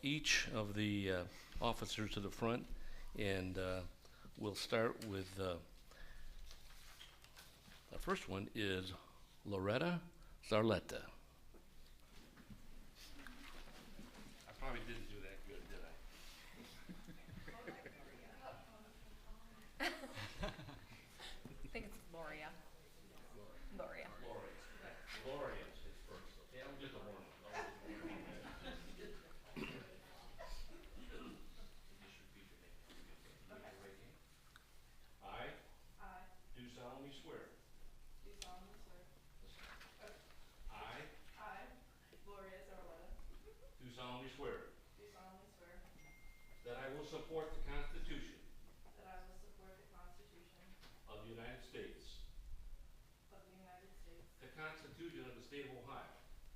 each of the officers to the front, and we'll start with the first one is Loretta Zarletta. I probably didn't do that good, did I? I think it's Loria. Loria. Gloria is first. Okay, I'm just a warning. Just repeat your name. Okay. Raise your right hand. I do solemnly swear. Do solemnly swear. I Gloria Zarletta, do solemnly swear do solemnly swear that I will support the Constitution that I will support the Constitution of the United States, of the United States, the Constitution of the State of Ohio,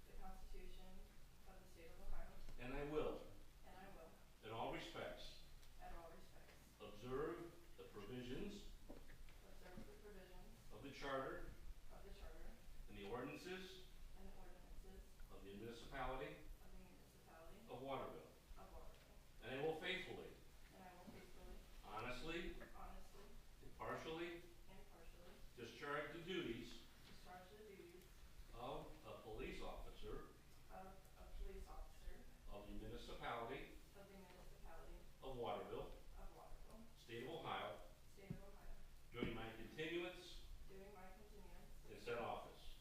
the Constitution of the State of Ohio, and I will, and I will, in all respects, at all respects, observe the provisions observe the provisions of the Charter of the Charter and the ordinances and the ordinances of the municipality of the municipality of Waterville, of Waterville, and I will faithfully, and I will faithfully, honestly, honestly, impartially impartially discharge the duties discharge the duties of a police officer of a police officer of the municipality of the municipality of Waterville, of Waterville, State of Ohio, State of Ohio, during my continuance during my continuance in said office.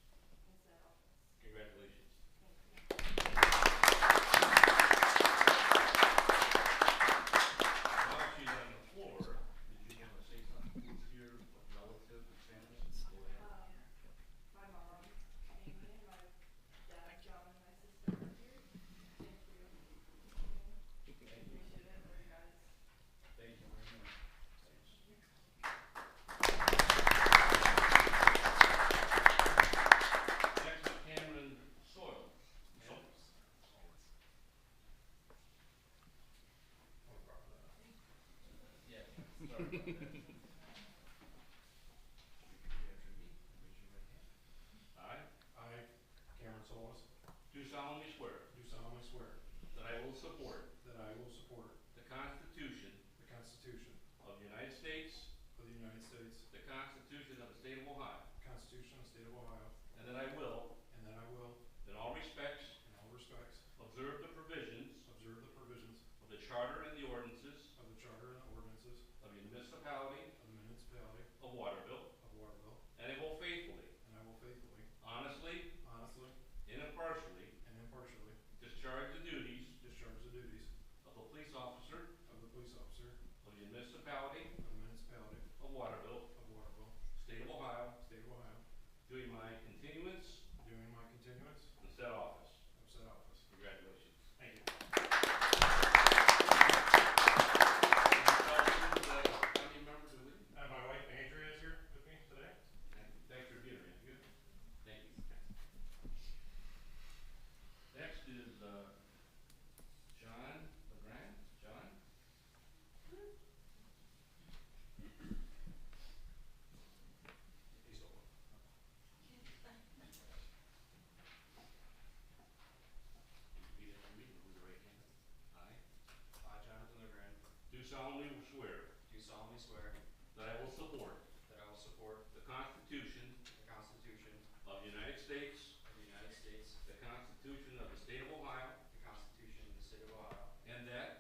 in said office. Congratulations. Thank you. While she's on the floor, did you want to say something? Who's here, what relative, family? Go ahead. My mom, Amy, and my dad, John, and my sister are here. Thank you. Appreciate it, love you guys. Thank you very much. Next is Cameron Soil. Yeah, sorry about that. Repeat after me. Raise your right hand. I, Cameron Solis, Do solemnly swear do solemnly swear that I will support that I will support the Constitution the Constitution of the United States, of the United States, the Constitution of the State of Ohio, the Constitution of the State of Ohio, and that I will, and that I will, in all respects, in all respects, observe the provisions observe the provisions of the Charter and the ordinances of the Charter and ordinances of the municipality of the municipality of Waterville, of Waterville, and I will faithfully, and I will faithfully, honestly, honestly, and impartially and impartially discharge the duties discharge the duties of a police officer of the police officer of the municipality of the municipality of Waterville, of Waterville, State of Ohio, State of Ohio, during my continuance during my continuance in said office. of said office. Congratulations. Thank you. Family members are with you? My wife Andrea is here with me today. Thanks for being here. Good. Thank you. Next is John LeGrand. John? He's over. Repeat after me. With your right hand. I, Jonathan LeGrand, Do solemnly swear do solemnly swear that I will support that I will support the Constitution the Constitution of the United States, of the United States, the Constitution of the State of Ohio, the Constitution of the State of Ohio, and that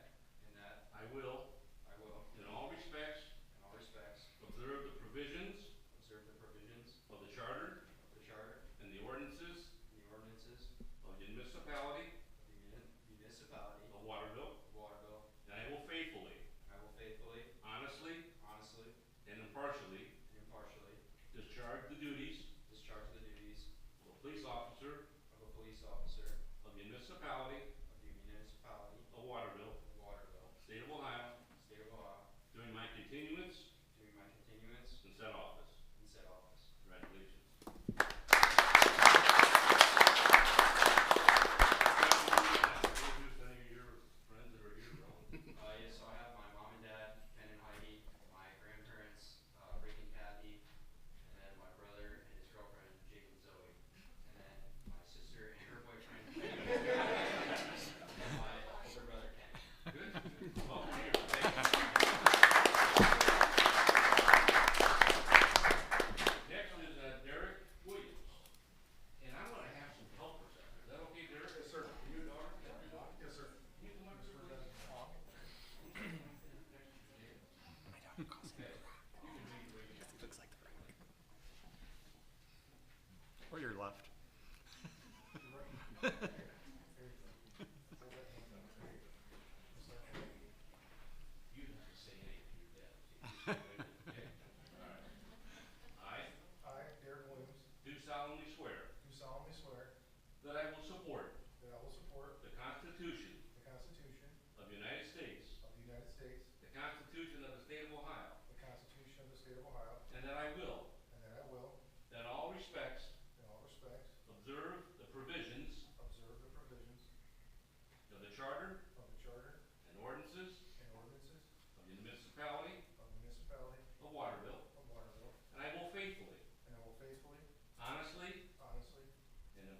and that I will, I will, in all respects, in all respects, observe the provisions observe the provisions of the Charter of the Charter and the ordinances and the ordinances of the municipality of the municipality of Waterville, of Waterville, and I will faithfully, and I will faithfully, honestly, honestly, and impartially and impartially discharge the duties discharge the duties of a police officer of a police officer of the municipality of the municipality of Waterville, of Waterville, State of Ohio, State of Ohio, during my continuance during my continuance in said office. in said office. Congratulations. Introduce any of your friends that are here, relatives. Yes, so I have my mom and dad, Ken and Heidi, my grandparents, Rick and Kathy, and then my brother and his girlfriend, Jake and Zoe, and then my sister and her boyfriend.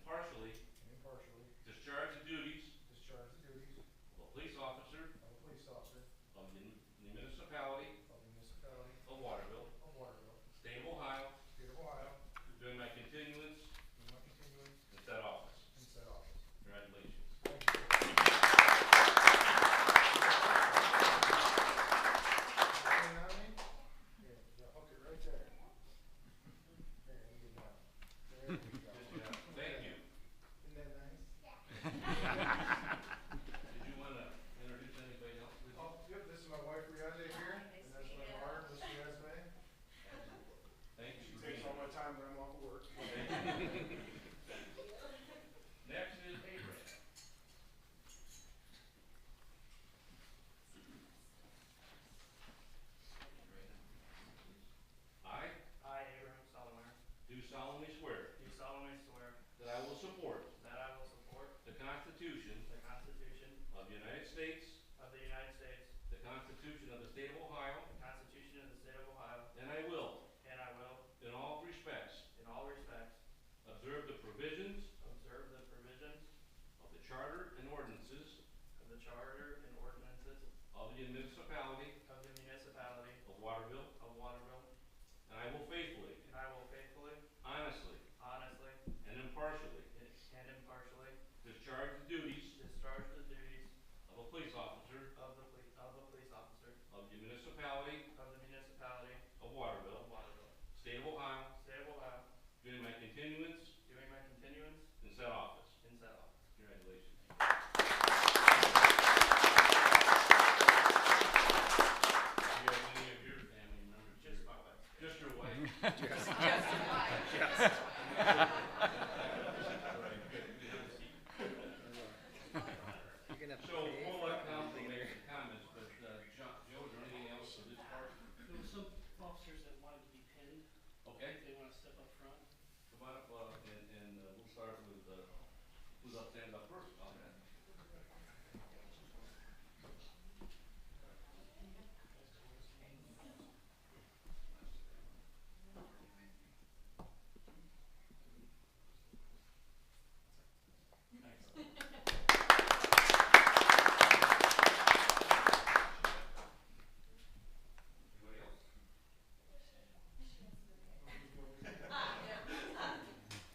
impartially discharge the duties discharge the duties of a police officer of a police officer of the municipality of the municipality of Waterville, of Waterville, State of Ohio, State of Ohio, during my continuance during my continuance in said office. in said office. Congratulations. Thank you. Anything on me? Here, yeah, hook it right there. There, and get down. There we go. Good job. Thank you. Isn't that nice? Did you want to introduce anybody else with you? Oh, yep, this is my wife Rihanna here, and that's my daughter, Miss Yasme. Thank you She for takes being all here. my time when I'm off of work. Next is Abraham. I I, Abraham Solomon, do solemnly swear do solemnly swear that I will support that I will support the Constitution the Constitution of the United States, of the United States, the Constitution of the State of Ohio, the Constitution of the State of Ohio, and I will, and I will, in all respects, in all respects, observe the provisions observe the provisions of the Charter and ordinances of the Charter and ordinances of the municipality of the municipality of Waterville, of Waterville, and I will faithfully, and I will faithfully, honestly, honestly, and impartially and impartially discharge the duties discharge the duties of a police officer of the police officer of the municipality of the municipality of Waterville, of Waterville, State of Ohio, State of Ohio, during my continuance during my continuance in said office. in said office. Congratulations. Do you have any of your family members? Just my wife. Just your wife? So we'll let council make some comments, but Joe, is there anything else for this part? There were some officers that wanted to be pinned. Okay, If they want to step up front. come on up, and we'll start with, who's up, stand up first? Okay. Anybody else?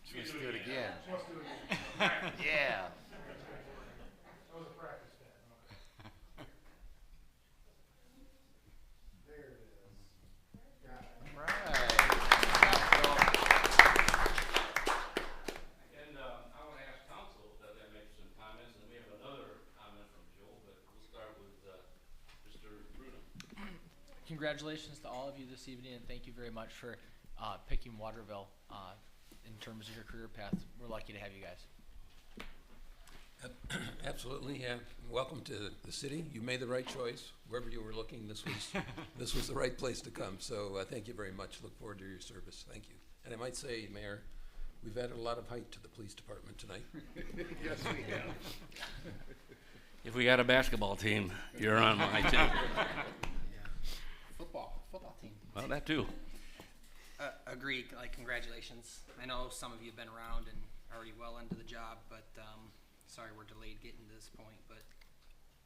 She wants to do it again. She wants to do it again. Yeah. That was a practice stand, okay. There it is. Got it. Right. And I want to ask council if they make some comments, and we have another comment from Joel, but we'll start with Mr. Bruno. Congratulations to all of you this evening, and thank you very much for picking Waterville in terms of your career path. We're lucky to have you guys. Absolutely, yeah. Welcome to the city. You made the right choice. Wherever you were looking, this was the right place to come. So thank you very much. Look forward to your service. Thank you. And I might say, Mayor, we've added a lot of height to the police department tonight. Yes, we have. If we got a basketball team, you're on my team. Football team. Well, that too. Agreed. Like, congratulations. I know some of you have been around and already well into the job, but sorry we're delayed getting to this point. But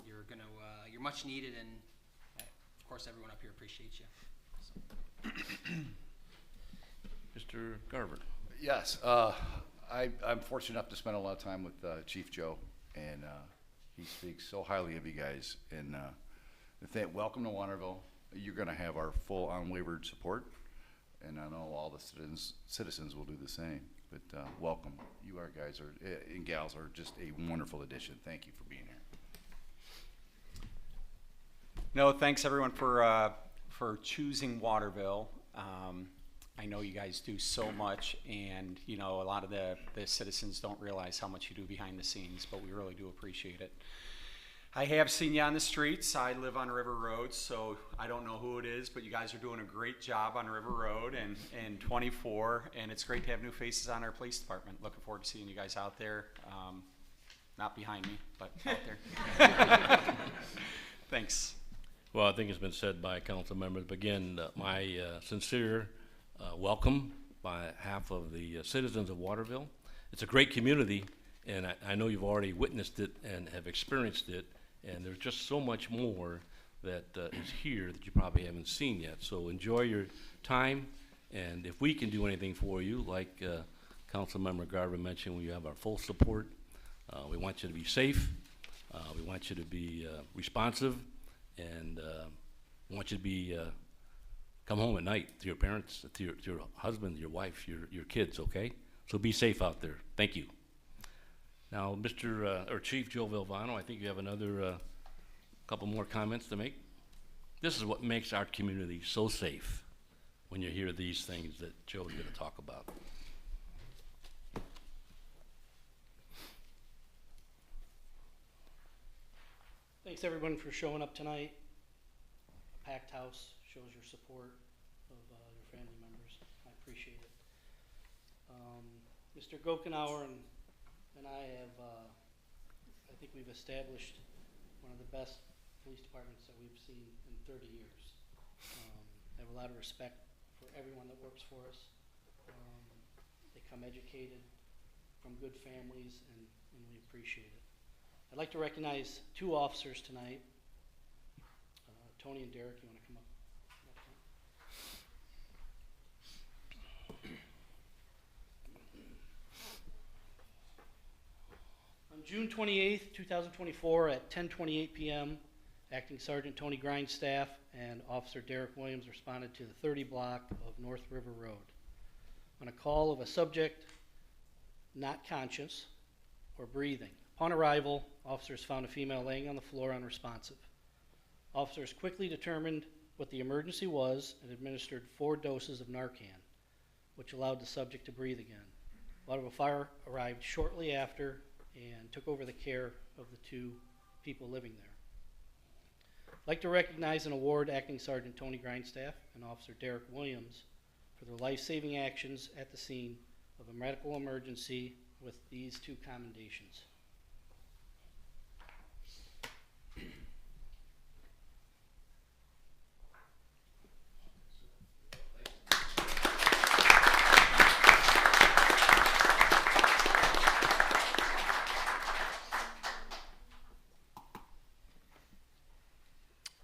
you're much needed, and of course everyone up here appreciates you. So. Mr. Garver. Yes, I'm fortunate enough to spend a lot of time with Chief Joe, and he speaks so highly of you guys. And welcome to Waterville. You're going to have our full unwavered support, and I know all the citizens will do the same. But welcome. You guys and gals are just a wonderful addition. Thank you for being here. No, thanks everyone for choosing Waterville. I know you guys do so much, and you know a lot of the citizens don't realize how much you do behind the scenes, but we really do appreciate it. I have seen you on the streets. I live on River Road, so I don't know who it is, but you guys are doing a great job on River Road and 24, and it's great to have new faces on our police department. Looking forward to seeing you guys out there. Not behind me, but out there. Thanks. Well, I think it's been said by council members, but again, my sincere welcome by half of the citizens of Waterville. it's a great community, and I know you've already witnessed it and have experienced it, and there's just so much more that is here that you probably haven't seen yet. So enjoy your time, and if we can do anything for you, like Councilmember Garvin mentioned, we have our full support. We want you to be safe. We want you to be responsive, and we want you to be come home at night to your parents, to your husband, your wife, your kids. Okay, so be safe out there. Thank you. Now, or Chief Joe Vilvano, I think you have another couple more comments to make. This is what makes our community so safe when you hear these things that Joe's going to talk about. Thanks everyone for showing up tonight. A packed house shows your support of your family members. I appreciate it. Mr. Gokenauer and I have, I think we've established one of the best police departments that we've seen in 30 years. I have a lot of respect for everyone that works for us. They come educated from good families, and we appreciate it. I'd like to recognize two officers tonight. Tony and Derek, you want to come up? On June 28th, 2024 at 10:28 p.m., Acting Sergeant Tony Grindstaff and Officer Derek Williams responded to the 30 block of North River Road on a call of a subject not conscious or breathing. Upon arrival, officers found a female laying on the floor unresponsive. Officers quickly determined what the emergency was and administered 4 doses of Narcan, which allowed the subject to breathe again. Waterville Fire arrived shortly after and took over the care of the 2 people living there. I'd like to recognize and award Acting Sergeant Tony Grindstaff and Officer Derek Williams for their life-saving actions at the scene of a medical emergency with these 2 commendations.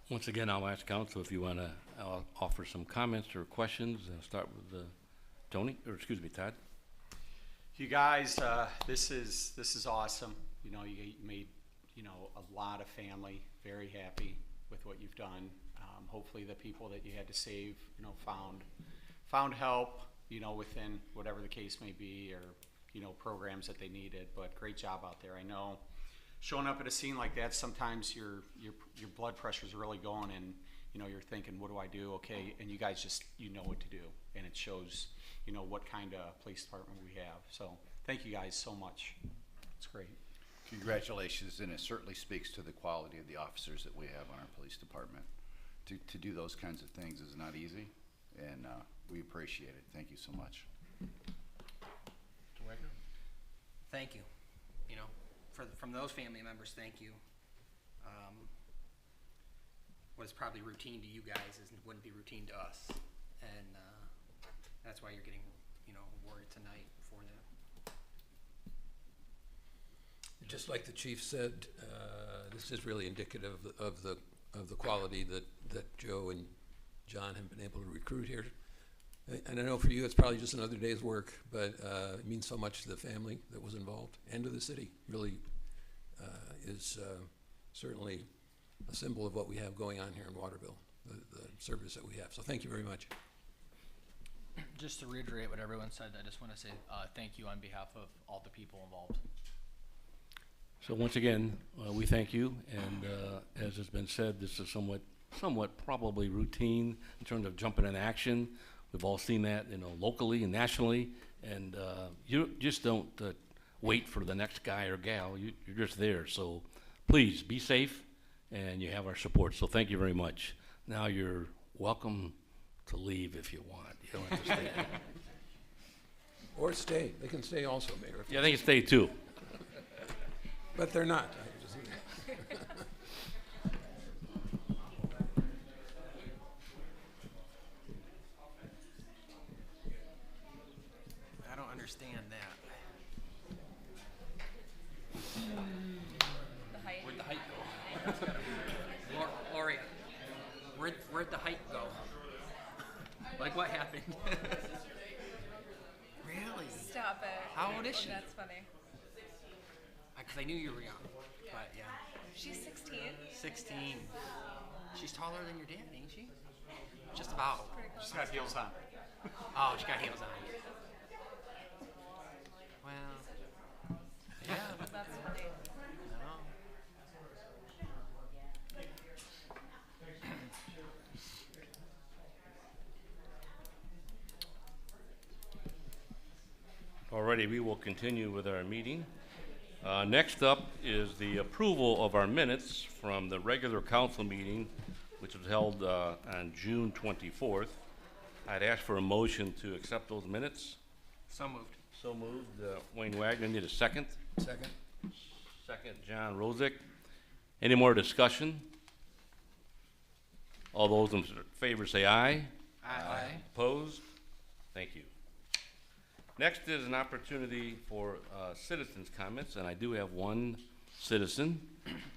Once again, I'll ask council if you want to offer some comments or questions. I'll start with Tony, or excuse me, Todd. You guys, this is awesome. You know, you made, you know, a lot of family very happy with what you've done. Hopefully the people that you had to save, you know, found help, you know, within whatever the case may be, or, you know, programs that they needed. But great job out there. I know showing up at a scene like that, sometimes your blood pressure is really going, and you know, you're thinking, what do I do? Okay, and you guys just, you know what to do, and it shows, you know, what kind of police department we have. So thank you guys so much. It's great. Congratulations, and it certainly speaks to the quality of the officers that we have on our police department. To do those kinds of things is not easy, and we appreciate it. Thank you so much. Thank you. You know, from those family members, thank you. What is probably routine to you guys wouldn't be routine to us, and that's why you're getting, you know, awarded tonight for that. Just like the chief said, this is really indicative of the quality that Joe and John have been able to recruit here. And I know for you it's probably just another day's work, but it means so much to the family that was involved and to the city. Really is certainly a symbol of what we have going on here in Waterville, the service that we have. So thank you very much. Just to reiterate what everyone said, I just want to say thank you on behalf of all the people involved. So once again, we thank you, and as has been said, this is somewhat probably routine in terms of jumping in action. We've all seen that, you know, locally and nationally, and you just don't wait for the next guy or gal. You're just there. So please be safe, and you have our support. So thank you very much. Now you're welcome to leave if you want. You don't have to stay. Or stay. They can stay also, Mayor. Yeah, they can stay too. But they're not. I don't understand that. Gloria, where'd the hike go? Like, what happened? Really? Stop it. How old is she? That's funny. Because I knew you were young, but yeah. She's 16. 16. She's taller than your dad, ain't she? Just about. She's got heels on. Oh, she got heels on. Well, yeah. That's funny. No. Alrighty, we will continue with our meeting. Next up is the approval of our minutes from the regular council meeting, which was held on June 24th. I'd ask for a motion to accept those minutes. So moved. So moved. Wayne Wagner, need a second? Second? Second, John Rozick. Any more discussion? All those in favor say aye. Aye. Opposed? Thank you. Next is an opportunity for citizens' comments, and I do have one citizen,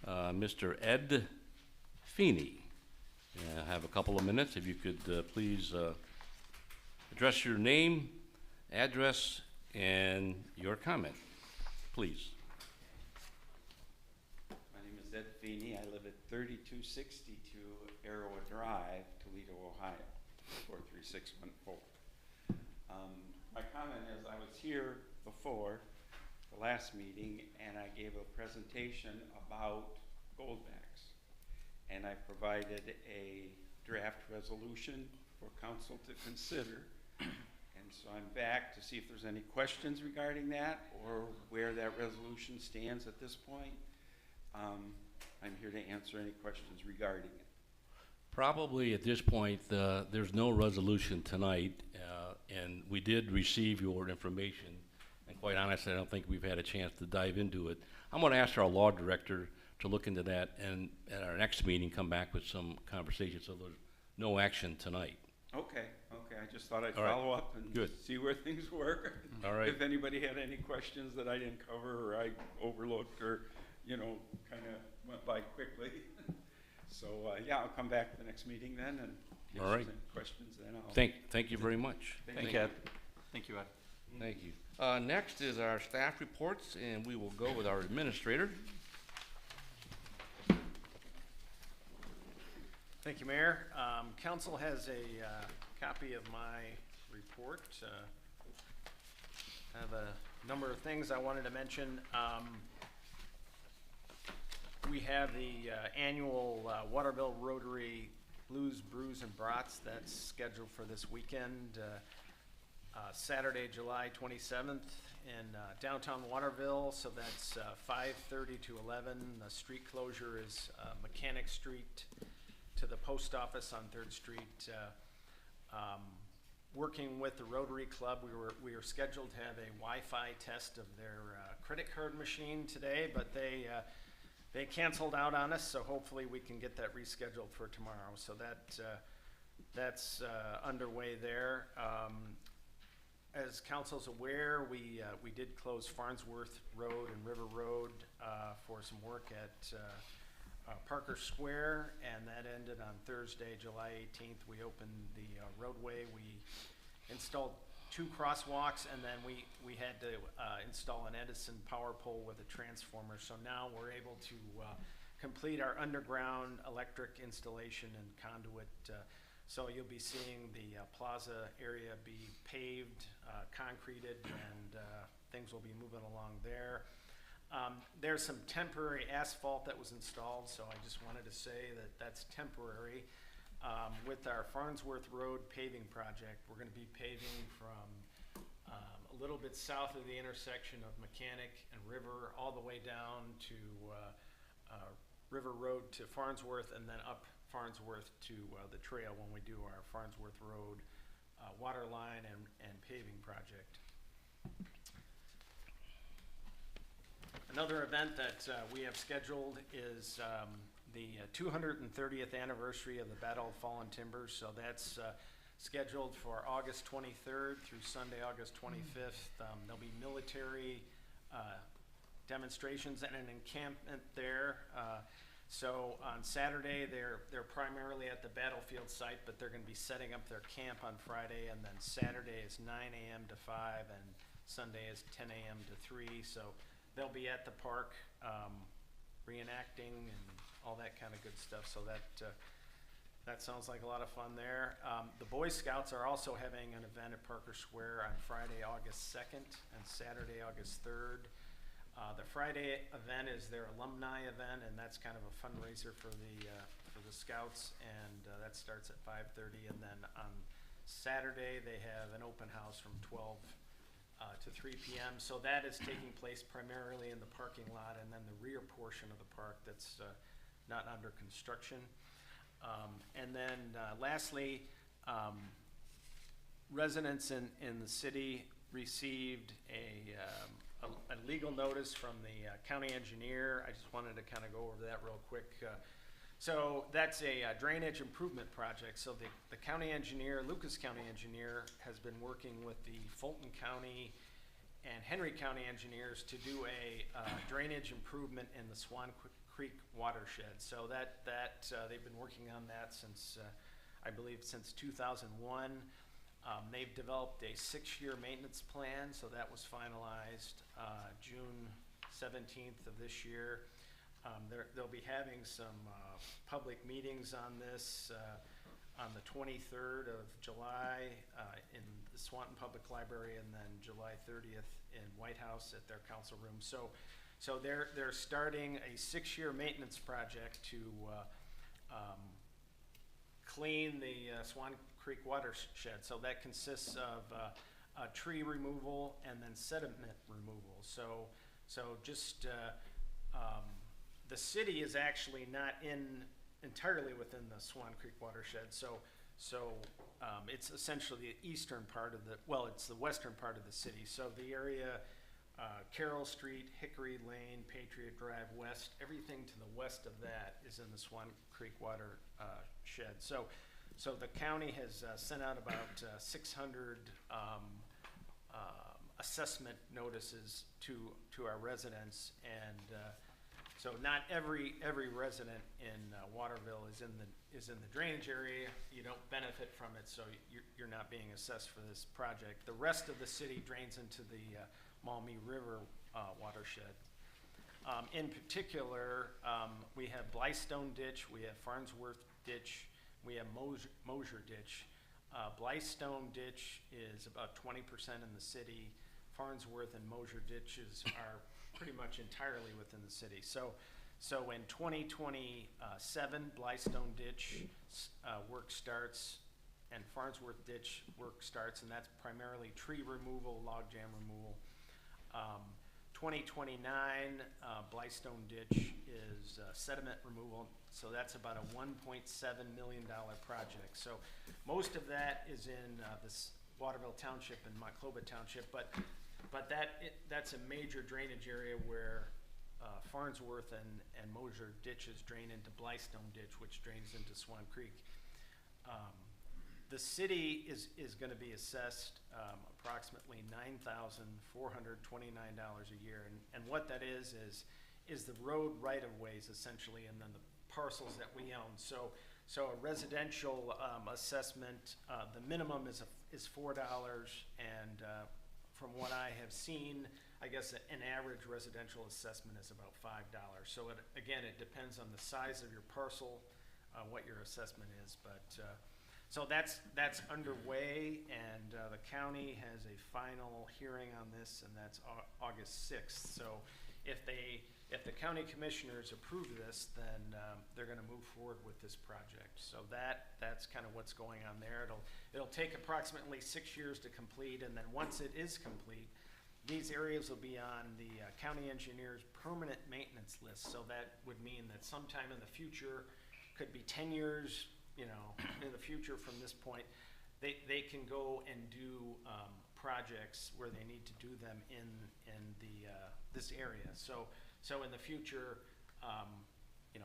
Mr. Ed Feeney. I have a couple of minutes. If you could please address your name, address, and your comment, please. My name is Ed Feeney. I live at 3262 Arrowa Drive, Toledo, Ohio, 43614. My comment is I was here before the last meeting and I gave a presentation about goldbacks. And I provided a draft resolution for council to consider. And so I'm back to see if there's any questions regarding that or where that resolution stands at this point. I'm here to answer any questions regarding it. Probably at this point, there's no resolution tonight, and we did receive your information. And quite honestly, I don't think we've had a chance to dive into it. I'm going to ask our law director to look into that, and at our next meeting, come back with some conversation. So there's no action tonight. Okay. I just thought I'd All right. follow up and Good. see where things were. All right. If anybody had any questions that I didn't cover or I overlooked or, kind of went by quickly. So, yeah, I'll come back to the next meeting then and if All there's right. any questions then I'll. Thank you very much. Thank you, Ed. Thank you, Ed. Thank you. Next is our staff reports, and we will go with our administrator. Thank you, Mayor. Council has a copy of my report. I have a number of things I wanted to mention. We have the annual Waterville Rotary Blues, Brews, and Brats that's scheduled for this weekend, Saturday, July 27th in downtown Waterville. So that's 5:30 to 11. The street closure is Mechanic Street to the post office on 3rd Street. Working with the Rotary Club, we were scheduled to have a Wi-Fi test of their credit card machine today, but they canceled out on us, so hopefully we can get that rescheduled for tomorrow. So that's underway there. As council's aware, we did close Farnsworth Road and River Road for some work at Parker Square, and that ended on Thursday, July 18th. We opened the roadway. We installed 2 crosswalks, and then we had to install an Edison power pole with a transformer. So now we're able to complete our underground electric installation and conduit. So you'll be seeing the plaza area be paved, concreted, and things will be moving along there. There's some temporary asphalt that was installed, so I just wanted to say that that's temporary. With our Farnsworth Road paving project, we're going to be paving from a little bit south of the intersection of Mechanic and River all the way down to River Road to Farnsworth, and then up Farnsworth to the trail when we do our Farnsworth Road water line and paving project. Another event that we have scheduled is the 230th anniversary of the Battle of Fallen Timbers. So that's scheduled for August 23rd through Sunday, August 25th. There'll be military demonstrations and an encampment there. So on Saturday, they're primarily at the battlefield site, but they're gonna be setting up their camp on Friday, and then Saturday is 9 a.m. to 5, and Sunday is 10 a.m. to 3. So they'll be at the park, reenacting and all that kind of good stuff. So that sounds like a lot of fun there. The Boy Scouts are also having an event at Parker Square on Friday, August 2nd, and Saturday, August 3rd. The Friday event is their alumni event, and that's kind of a fundraiser for the Scouts, and that starts at 5:30. And then on Saturday, they have an open house from 12 to 3 p.m. So that is taking place primarily in the parking lot, and then the rear portion of the park that's not under construction. And then lastly, residents in the city received a legal notice from the county engineer. I just wanted to kind of go over that real quick. So that's a drainage improvement project. So the county engineer, Lucas County engineer, has been working with the Fulton County and Henry County engineers to do a drainage improvement in the Swan Creek watershed. So that they've been working on that since, I believe, since 2001. They've developed a 6-year maintenance plan, so that was finalized June 17th of this year. They'll be having some public meetings on this on the 23rd of July in the Swanton Public Library, and then July 30th in White House at their council room. So they're starting a 6-year maintenance project to clean the Swan Creek watershed. So that consists of tree removal and then sediment removal. So just the city is actually not entirely within the Swan Creek watershed. So it's essentially the eastern part of it's the western part of the city. So the area, Carroll Street, Hickory Lane, Patriot Drive West, everything to the west of that is in the Swan Creek watershed. So the county has sent out about 600 assessment notices to our residents, and so not every resident in Waterville is in the drainage area. You don't benefit from it, so you're not being assessed for this project. The rest of the city drains into the Maumee River watershed. In particular, we have Blystone Ditch, we have Farnsworth Ditch, we have Mosier Ditch. Blystone Ditch is about 20% in the city. Farnsworth and Mosier ditches are pretty much entirely within the city. So in 2027, Blystone Ditch work starts, and Farnsworth Ditch work starts, and that's primarily tree removal, log jam removal. 2029, Blystone Ditch is sediment removal, so that's about a $1.7 million project. So most of that is in this Waterville Township and Monclova Township, but that's a major drainage area where Farnsworth and Mosier ditches drain into Blystone Ditch, which drains into Swan Creek. The city is going to be assessed approximately $9,429 a year, and what that is the road right-of-ways essentially, and then the parcels that we own. So a residential assessment, the minimum is $4, and from what I have seen, I guess an average residential assessment is about $5. So again, it depends on the size of your parcel, what your assessment is, but so that's underway, and the county has a final hearing on this, and that's August 6th. So if the county commissioners approve this, then they're going to move forward with this project. So that's kind of what's going on there. It'll take approximately 6 years to complete, and then once it is complete, these areas will be on the county engineer's permanent maintenance list. So that would mean that sometime in the future, could be 10 years, in the future from this point, they can go and do projects where they need to do them in this area. So in the future,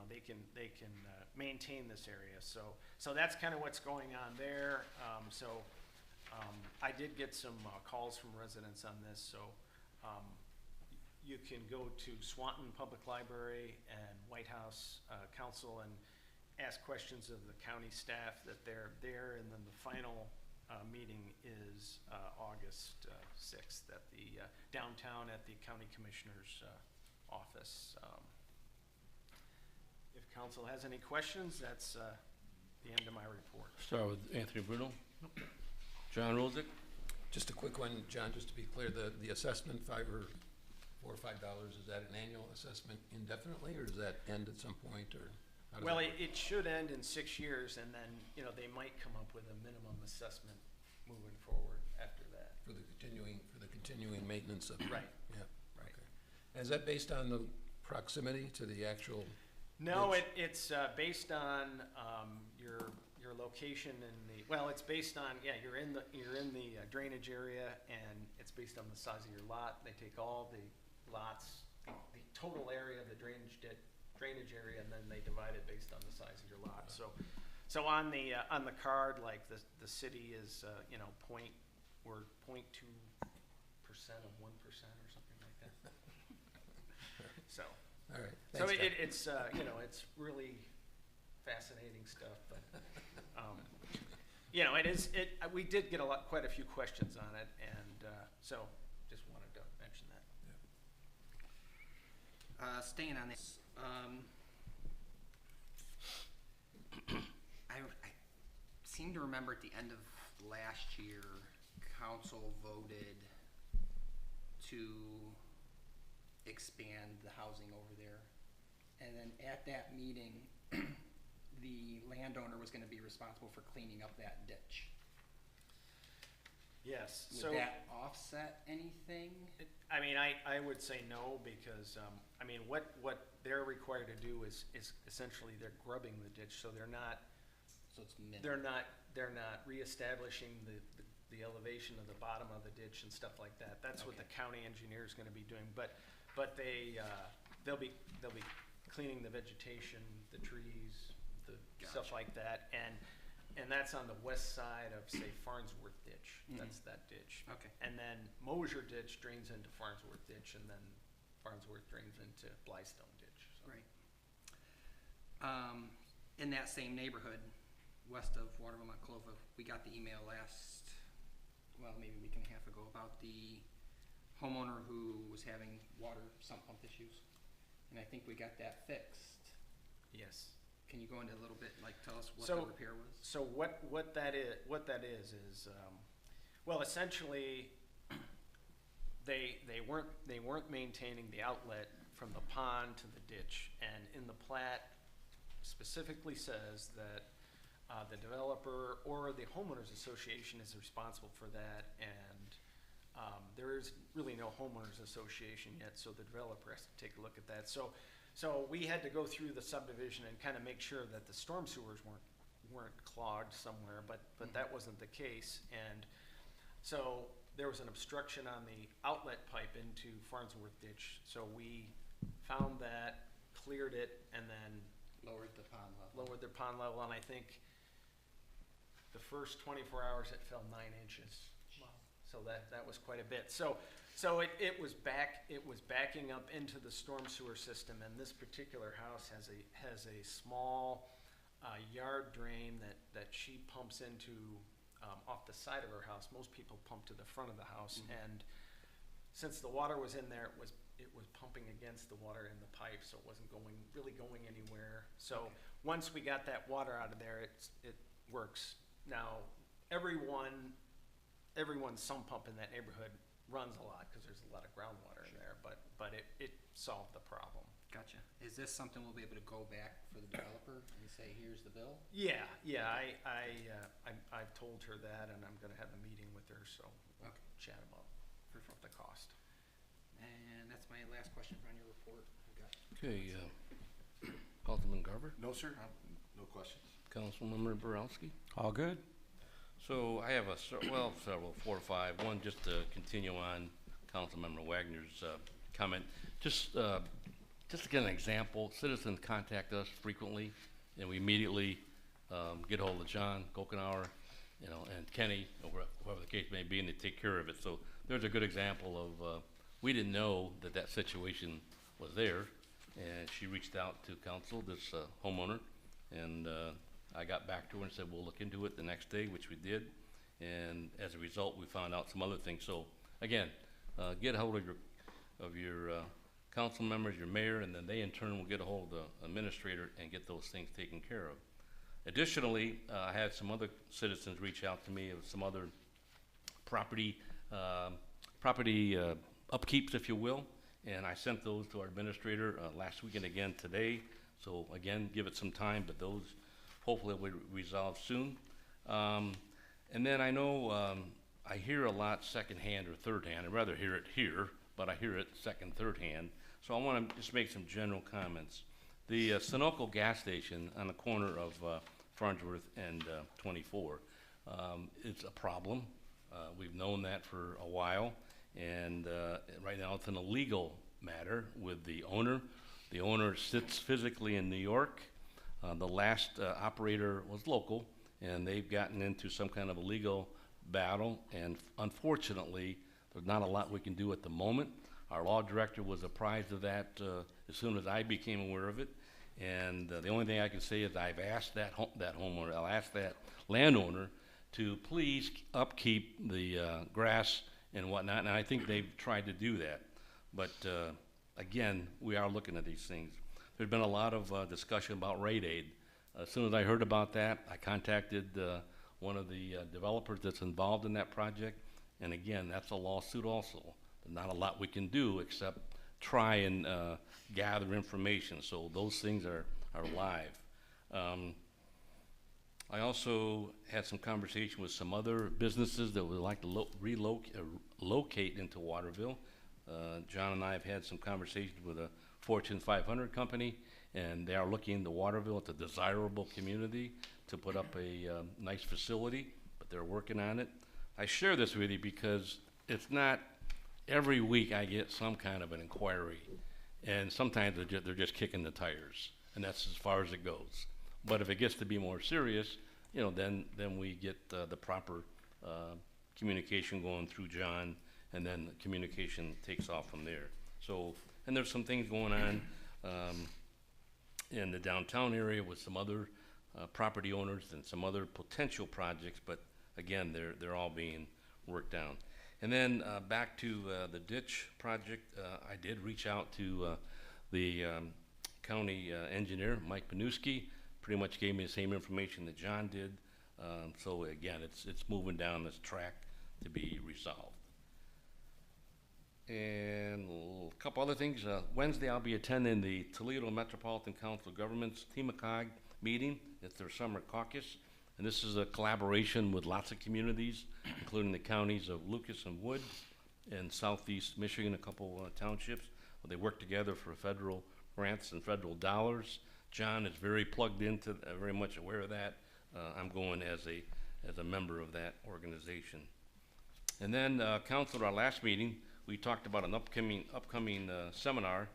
they can maintain this area. So that's kind of what's going on there. I did get some calls from residents on this. So you can go to Swanton Public Library and White House Council and ask questions of the county staff that they're there, and then the final meeting is August 6th at the downtown at the county commissioner's office. If council has any questions, that's the end of my report. Start with Anthony Bruno. John Rosick. Just a quick one, John, just to be clear, the assessment, $4 or $5, is that an annual assessment indefinitely, or does that end at some point, or? how does Well, that work? it should end in 6 years, and then, you know, they might come up with a minimum assessment moving forward after that. For the continuing maintenance of. Right. Yeah. Right. Okay. And is that based on the proximity to the actual? No, ditch? it's based on your location in the, well, it's based on, yeah, you're in the drainage area, and it's based on the size of your lot. They take all the lots, the total area of the drainage area, and then they divide it based on the size of your lot. So on the card, like the city is we're 0.2% of 1% or something like that. So. All right. So Thanks, John. it's really fascinating stuff, but, we did get quite a few questions on it, and, so just wanted to mention that. Staying on this, I seem to remember at the end of last year, council voted to expand the housing over there. And then at that meeting, the landowner was gonna be responsible for cleaning up that ditch. Yes, Would that offset anything? I would say no, because, what they're required to do is essentially they're grubbing the ditch, so they're not, So it's minimal. they're not reestablishing the elevation of the bottom of the ditch and stuff like that. That's what the county engineer is gonna be doing, but they'll be cleaning the vegetation, the trees, the stuff Gotcha. like that, and that's on the west side of, say, Farnsworth Ditch. That's that ditch. Okay. And then Mosier Ditch drains into Farnsworth Ditch, and then Farnsworth drains into Blystone Ditch. So. Right. In that same neighborhood, west of Waterville, Montclova, we got the email maybe a week and a half ago, about the homeowner who was having water sump pump issues. And I think we got that fixed. Yes. Can you go into a little bit, tell us what So- the repair was? So what that is, well, essentially, they weren't maintaining the outlet from the pond to the ditch, and in the plat specifically says that the developer or the homeowners association is responsible for that, and there is really no homeowners association yet, so the developer has to take a look at that. So we had to go through the subdivision and kind of make sure that the storm sewers weren't clogged somewhere, but that wasn't the case. And so there was an obstruction on the outlet pipe into Farnsworth Ditch. So we found that, cleared it, and then Lowered the pond level. lowered their pond level. And I think the first 24 hours it fell 9 inches. So that was quite a bit. So it was backing up into the storm sewer system, and this particular house has a small yard drain that she pumps into off the side of her house. Most people pump to the front of the house, and since the water was in there, it was pumping against the water in the pipe, so it wasn't really going anywhere. So once we got that water out of there, it works. Now everyone's sump pump in that neighborhood runs a lot because there's a lot of groundwater in there, but it solved the problem. Gotcha. Is this something we'll be able to go back for the developer and say, here's the bill? Yeah, I've told her that, and I'm gonna have a meeting with her, so we'll chat about the cost. And that's my last question on your report. Okay, Councilman Garver, No, sir, no questions. Councilmember Borowski. All good? So I have several, 4 or 5. One, just to continue on Councilmember Wagner's comment. Just to get an example, citizens contact us frequently, and we immediately get a hold of John Gokenauer, and Kenny, or whoever the case may be, and they take care of it. So there's a good example of we didn't know that that situation was there, and she reached out to council, this homeowner, and I got back to her and said, we'll look into it the next day, which we did, and as a result, we found out some other things. So, again, get a hold of your council members, your mayor, and then they in turn will get a hold of the administrator and get those things taken care of. Additionally, I had some other citizens reach out to me of some other property upkeeps, if you will, and I sent those to our administrator last week and again today. So again, give it some time, but those hopefully will resolve soon. And then I know I hear a lot secondhand or third hand. I'd rather hear it here, but I hear it second, third hand. So I want to just make some general comments. The Sunoco gas station on the corner of Farnsworth and 24, it's a problem. We've known that for a while, and right now it's an illegal matter with the owner. The owner sits physically in New York. The last operator was local, and they've gotten into some kind of a legal battle, and unfortunately, there's not a lot we can do at the moment. Our law director was apprised of that as soon as I became aware of it, and the only thing I can say is I've asked that homeowner, I'll ask that landowner to please upkeep the grass and whatnot, and I think they've tried to do that. But again, we are looking at these things. There's been a lot of discussion about rate aid. As soon as I heard about that, I contacted one of the developers that's involved in that project, and again, that's a lawsuit also. There's not a lot we can do except try and gather information, so those things are live. I also had some conversation with some other businesses that would like to locate into Waterville. John and I have had some conversations with a Fortune 500 company, and they are looking to Waterville. It's a desirable community to put up a nice facility, but they're working on it. I share this with you because it's not every week I get some kind of an inquiry, and sometimes they're just kicking the tires, and that's as far as it goes. But if it gets to be more serious, you know, then we get the proper communication going through John, and then the communication takes off from there. So, and there's some things going on in the downtown area with some other property owners and some other potential projects, but again, they're all being worked out. And then back to the ditch project, I did reach out to the county engineer, Mike Panuski. Pretty much gave me the same information that John did. So again, it's moving down this track to be resolved. And a couple other things. Wednesday, I'll be attending the Toledo Metropolitan Council of Governments TMACOG meeting. It's their summer caucus. And this is a collaboration with lots of communities, including the counties of Lucas and Wood and southeast Michigan, a couple townships. They work together for federal grants and federal dollars. John is very plugged into, very much aware of that. I'm going as a member of that organization. And then council, at our last meeting, we talked about an upcoming seminar,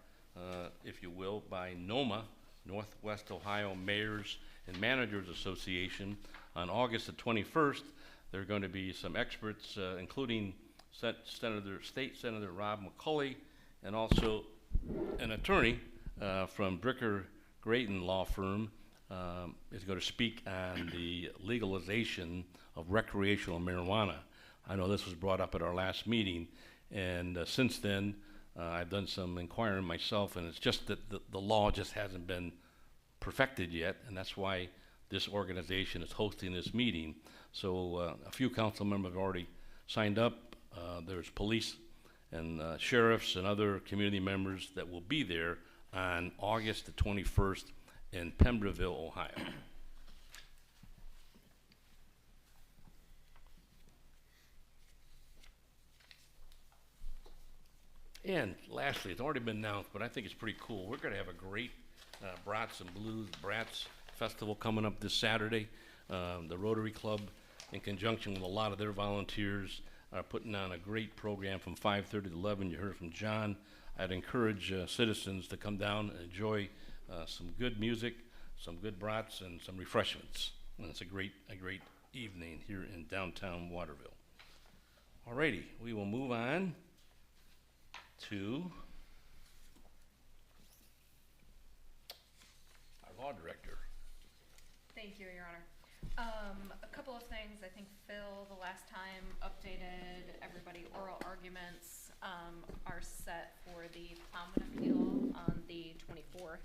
if you will, by NOMA, Northwest Ohio Mayors and Managers Association, on August the 21st. There are going to be some experts, including State Senator Rob McCulley, and also an attorney from Bricker Grayton Law Firm is going to speak on the legalization of recreational marijuana. I know this was brought up at our last meeting, and since then I've done some inquiring myself, and it's just that the law just hasn't been perfected yet, and that's why this organization is hosting this meeting. So a few council members have already signed up. There's police and sheriffs and other community members that will be there on August the 21st in Pemberville, Ohio. And lastly, it's already been announced, but I think it's pretty cool. We're going to have a great Brats and Blues Brats Festival coming up this Saturday. The Rotary Club, in conjunction with a lot of their volunteers, are putting on a great program from 5:30 to 11. You heard from John. I'd encourage citizens to come down and enjoy some good music, some good brats, and some refreshments. And it's a great evening here in downtown Waterville. Alrighty, we will move on to our law director. Thank you, Your Honor. A couple of things. I think Phil, the last time, updated everybody. Oral arguments are set for the Plowman appeal on the 24th.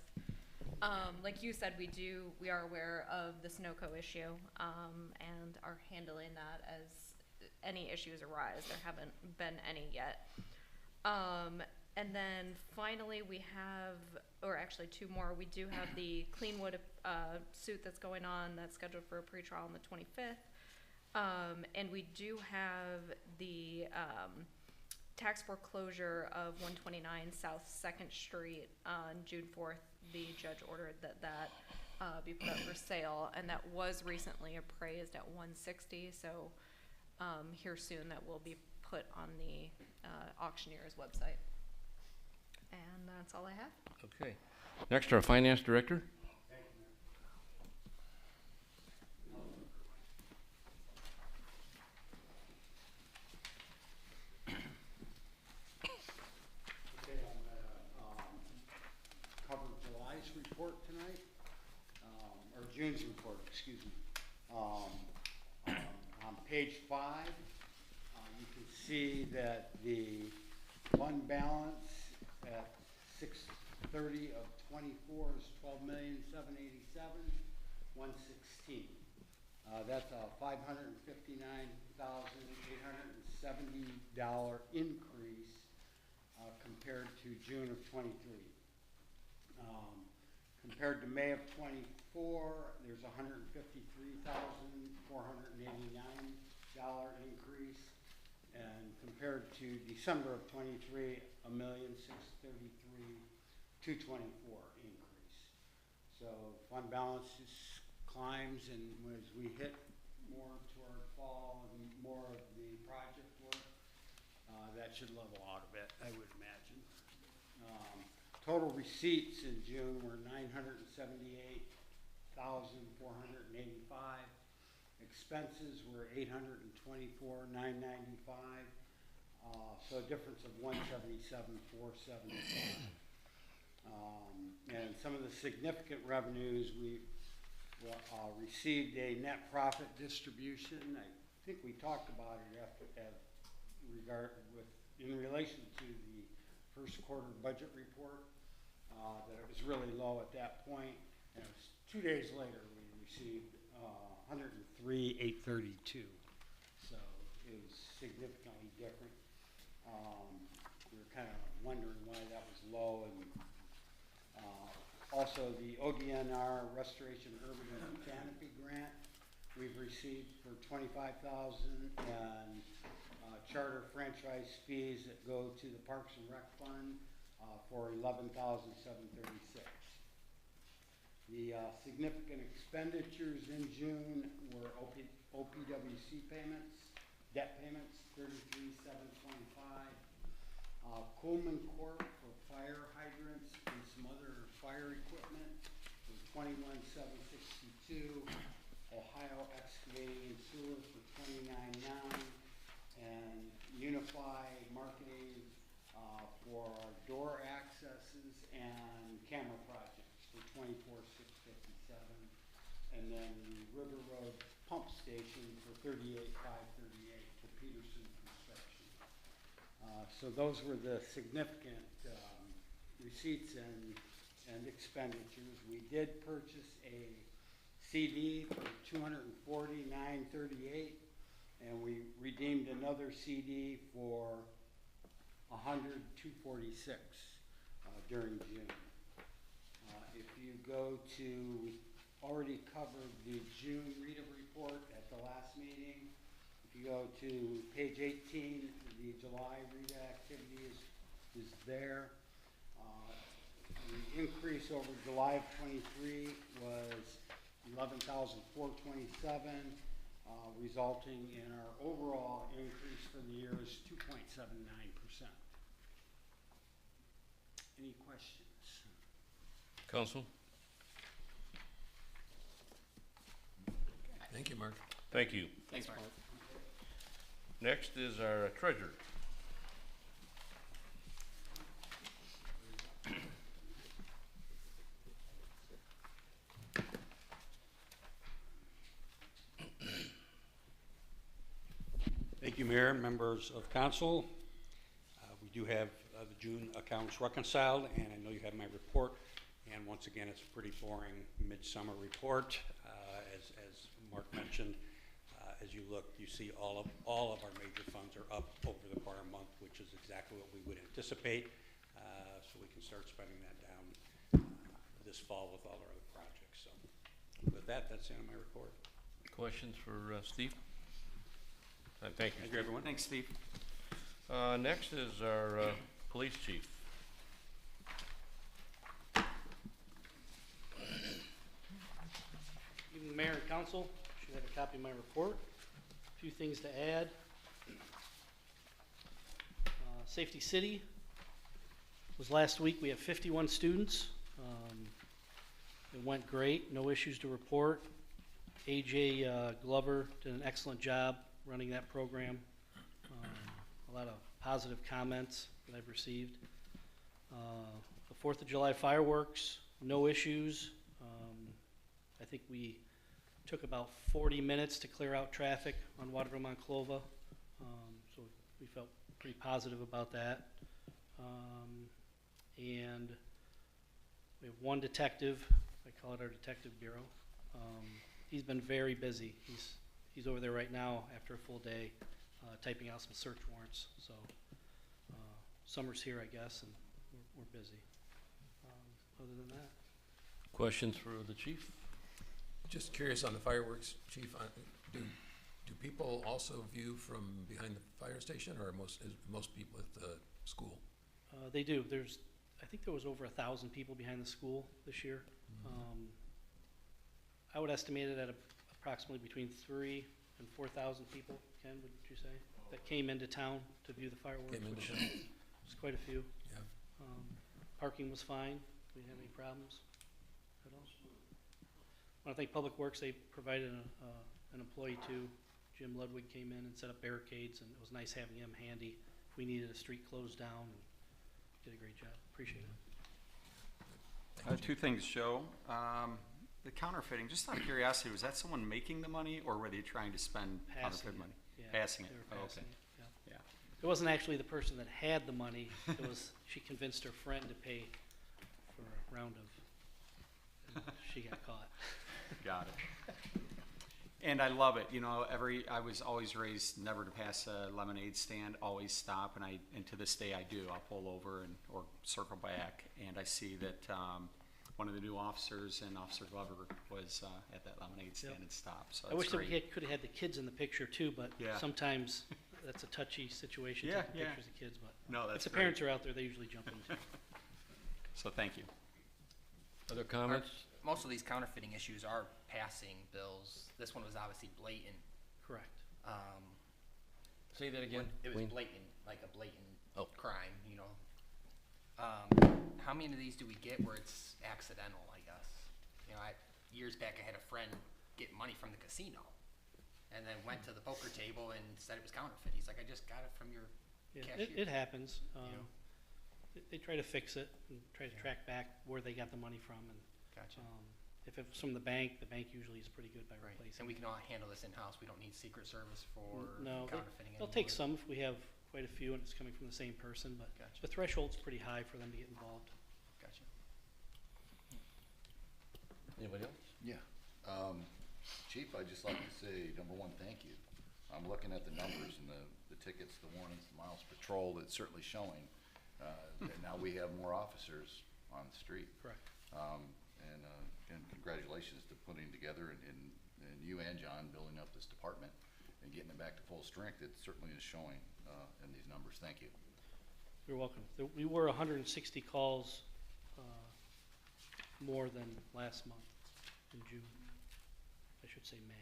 Like you said, we are aware of the Sunoco issue and are handling that as any issues arise. There haven't been any yet. And then finally we have, or actually two more, we do have the Cleanwood suit that's going on that's scheduled for a pretrial on the 25th. And we do have the tax foreclosure of 129 South 2nd Street on June 4th. The judge ordered that be put up for sale, and that was recently appraised at 160. So here soon that will be put on the auctioneer's website. And that's all I have. Okay. Next, our finance director. Okay, I'm gonna cover July's report tonight, or June's report, excuse me. On page 5, you can see that the fund balance at 6/30 of 24 is $12,787,116. That's a $559,870 increase compared to June of 23. Compared to May of 24, there's a $153,489 increase, and compared to December of 23, $1,633,224 increase. So fund balance just climbs, and as we hit more toward fall and more of the project work, that should level out a bit, I would imagine. Total receipts in June were $978,485. Expenses were $824,995. So a difference of $177,475. And some of the significant revenues, we received a net profit distribution. I think we talked about it in relation to the first quarter budget report, that it was really low at that point. And it was 2 days later we received $103,832. So it was significantly different. We were kind of wondering why that was low. And also the ODNR Restoration Urban and Canopy Grant we've received for $25,000, and charter franchise fees that go to the Parks and Rec Fund for $11,736. The significant expenditures in June were OPWC payments, debt payments, $33,725. Coleman Corp. for fire hydrants and some other fire equipment for $21,762. Ohio Excavating and Sewer for $29,900. And Unify Marketing for our door accesses and camera projects for $24,657. And then River Road Pump Station for $38,538 to Peterson Construction. So those were the significant receipts and expenditures. We did purchase a CD for $249,338, and we redeemed another CD for $102,446 during June. If you go to, we already covered the June RETA report at the last meeting. If you go to page 18, the July RETA activity is there. The increase over July of 23 was $11,427, resulting in our overall increase for the year is 2.79%. Any questions? Council? Thank you, Mark. Thank you. Thanks, Mark. Next is our treasurer. you, Mayor, members of council. We do have the June accounts reconciled, and I know you have my report. And once again, it's a pretty boring midsummer report. As Mark mentioned, as you look, you see all of our major funds are up over the prior month, which is exactly what we would anticipate. So we can start spending that down this fall with all our other projects. So with that, that's the end of my report. Questions for Steve? Thank you, Thank you, everyone. Thanks, Steve. Next is our police chief. Evening, Mayor and Council. Should have a copy of my report. A few things to add. Safety City was last week. We have 51 students. It went great. No issues to report. AJ Glover did an excellent job running that program. A lot of positive comments that I've received. The 4th of July fireworks, no issues. I think we took about 40 minutes to clear out traffic on Waterville Monclova, so we felt pretty positive about that. And we have one detective, I call it our detective bureau. He's been very busy. He's over there right now after a full day, typing out some search warrants. So summer's here, I guess, and we're busy. Other than that. Questions for the chief? Just curious on the fireworks, Chief, do people also view from behind the fire station, or most people at the school? They do. I think there was over 1,000 people behind the school this year. I would estimate it at approximately between 3,000 and 4,000 people. Ken, would you say, that came into town to view the fireworks? Came into which town. was quite a few. Yeah. Parking was fine. We didn't have any problems at all. I want to thank Public Works. They provided an employee too. Jim Ludwig came in and set up barricades, and it was nice having him handy if we needed a street closed down. And did a great job. Appreciate it. Two things, Joe. The counterfeiting, just out of curiosity, was that someone making the money, or were they trying to spend counterfeit money? Yeah, Passing it. They were Oh, passing okay. it. Yeah. Yeah. It wasn't actually the person that had the money. It was she convinced her friend to pay for a round of. And she got caught. Got it. And I love it. You know, I was always raised never to pass a lemonade stand, always stop, and to this day I do. I'll pull over or circle back, and I see that one of the new officers and Officer Glover was at that lemonade stand and stopped. So I wish great. that we could have had the kids in the picture too, but Yeah. sometimes that's a touchy situation. Yeah, taking yeah. pictures of kids, but No, that's if the great. parents are out there, they usually jump in too. So thank you. Other comments? Most of these counterfeiting issues are passing bills. This one was obviously blatant. Correct. Say that again. It was Wayne? blatant, like a blatant Oh. crime, you know. How many of these do we get where it's accidental, I guess? You know, years back I had a friend get money from the casino and then went to the poker table and said it was counterfeit. He's like, I just got it from your Yeah, cashier. it happens. know? They try to fix it and try to track back where they got the money from. And Gotcha. if it was from the bank usually is pretty good by Right. replacing. And we can all handle this in-house. We don't need Secret Service for No, counterfeiting they'll take anymore. some if we have quite a few and it's coming from the same person, but Gotcha. the threshold's pretty high for them to get involved. Gotcha. Anybody else? Yeah. Chief, I'd just like to say, number one, thank you. I'm looking at the numbers and the tickets, the warnings, the miles patrolled. It's certainly showing that now we have more officers on the street. Correct. And congratulations to putting together and you and John building up this department and getting it back to full strength. It certainly is showing in these numbers. Thank you. You're welcome. We were 160 calls more than last month in June. I should say May.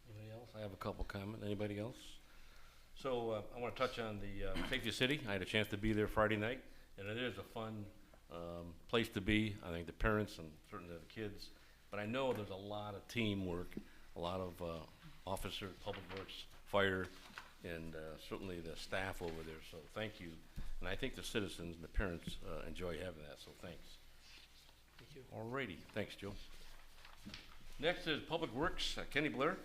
Anybody else? I have a couple comments. Anybody else? So I want to touch on the Safety City. I had a chance to be there Friday night, and it is a fun place to be. I think the parents and certainly the kids. But I know there's a lot of teamwork, a lot of officers, public works, fire, and certainly the staff over there. So thank you. And I think the citizens and the parents enjoy having that. So thanks. Thank you. Alrighty. Thanks, Joe. Next is Public Works, Kenny Blair.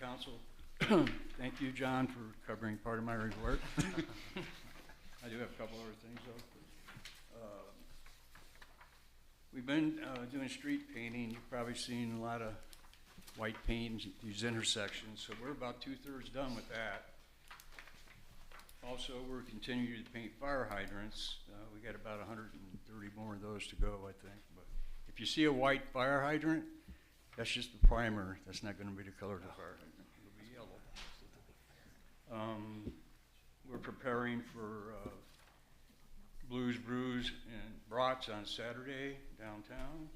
Council. Thank you, John, for covering part of my report. I do have a couple other things, though. We've been doing street painting. You've probably seen a lot of white paint in these intersections, so we're about 2/3 done with that. Also, we're continuing to paint fire hydrants. We got about 130 more of those to go, I think. But if you see a white fire hydrant, that's just the primer. That's not going to be the color of the fire hydrant. It'll be yellow. We're preparing for Blues, Brews, and Brats on Saturday downtown.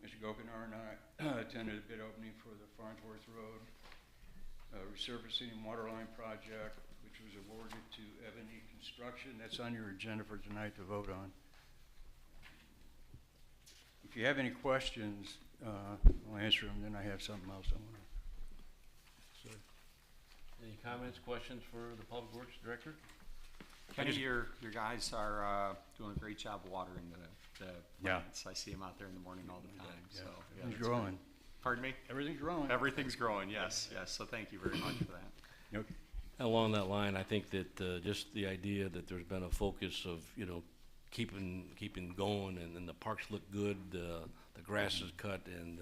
Mr. Gokenhar and I attended a bid opening for the Farnsworth Road resurfacing and water line project, which was awarded to Ebony Construction. That's on your agenda for tonight to vote on. If you have any questions, I'll answer them, then I have something else I want to say. Any comments, questions for the Public Works Director? Kenny, your guys are doing a great job watering the Yeah. plants. I see them out there in the morning all the time. Yeah. So Everything's that's growing. great. Pardon me? Everything's growing. Everything's growing. Yes, yes. So thank you very much for that. Yep. Along that line, I think that just the idea that there's been a focus of, you know, keeping going, and the parks look good, the grass is cut, and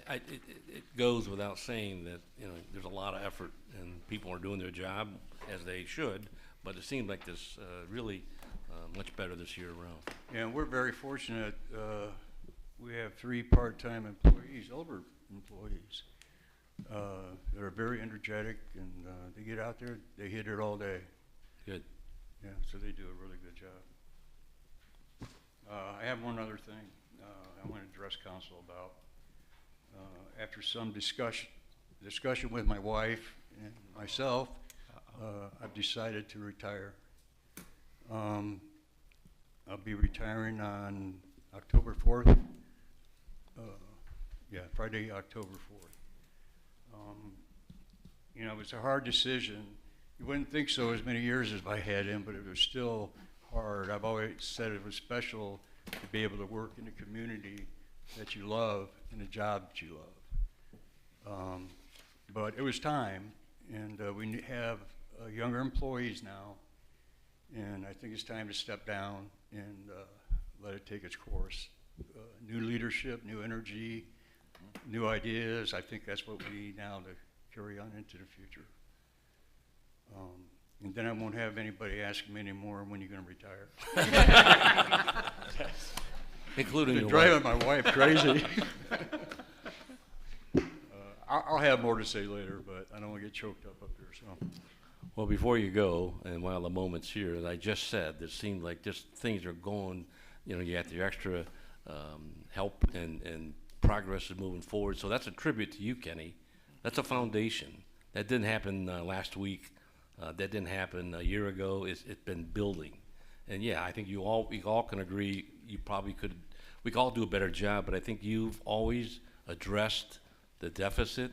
it goes without saying that, you know, there's a lot of effort and people are doing their job as they should, but it seems like this really much better this year around. Yeah, we're very fortunate. We have 3 part-time employees, older employees, that are very energetic, and they get out there, they hit it all day. Good. Yeah, so they do a really good job. I have one other thing I want to address council about. After some discussion with my wife and myself, I've decided to retire. I'll be retiring on October 4th. Yeah, Friday, October 4th. You know, it was a hard decision. You wouldn't think so as many years as I had in, but it was still hard. I've always said it was special to be able to work in a community that you love and a job that you love. But it was time, and we have younger employees now, and I think it's time to step down and let it take its course. New leadership, new energy, new ideas. I think that's what we need now to carry on into the future. And then I won't have anybody asking me anymore when you're going to retire. Including Been your driving wife. my wife crazy. I'll have more to say later, but I don't want to get choked up there. So. Well, before you go, and while the moment's here, as I just said, it seemed like just things are going, you know, you got the extra help and progress is moving forward. So that's a tribute to you, Kenny. That's a foundation. That didn't happen last week. That didn't happen a year ago. It's been building. And yeah, I think we all can agree you probably could, we could all do a better job, but I think you've always addressed the deficit.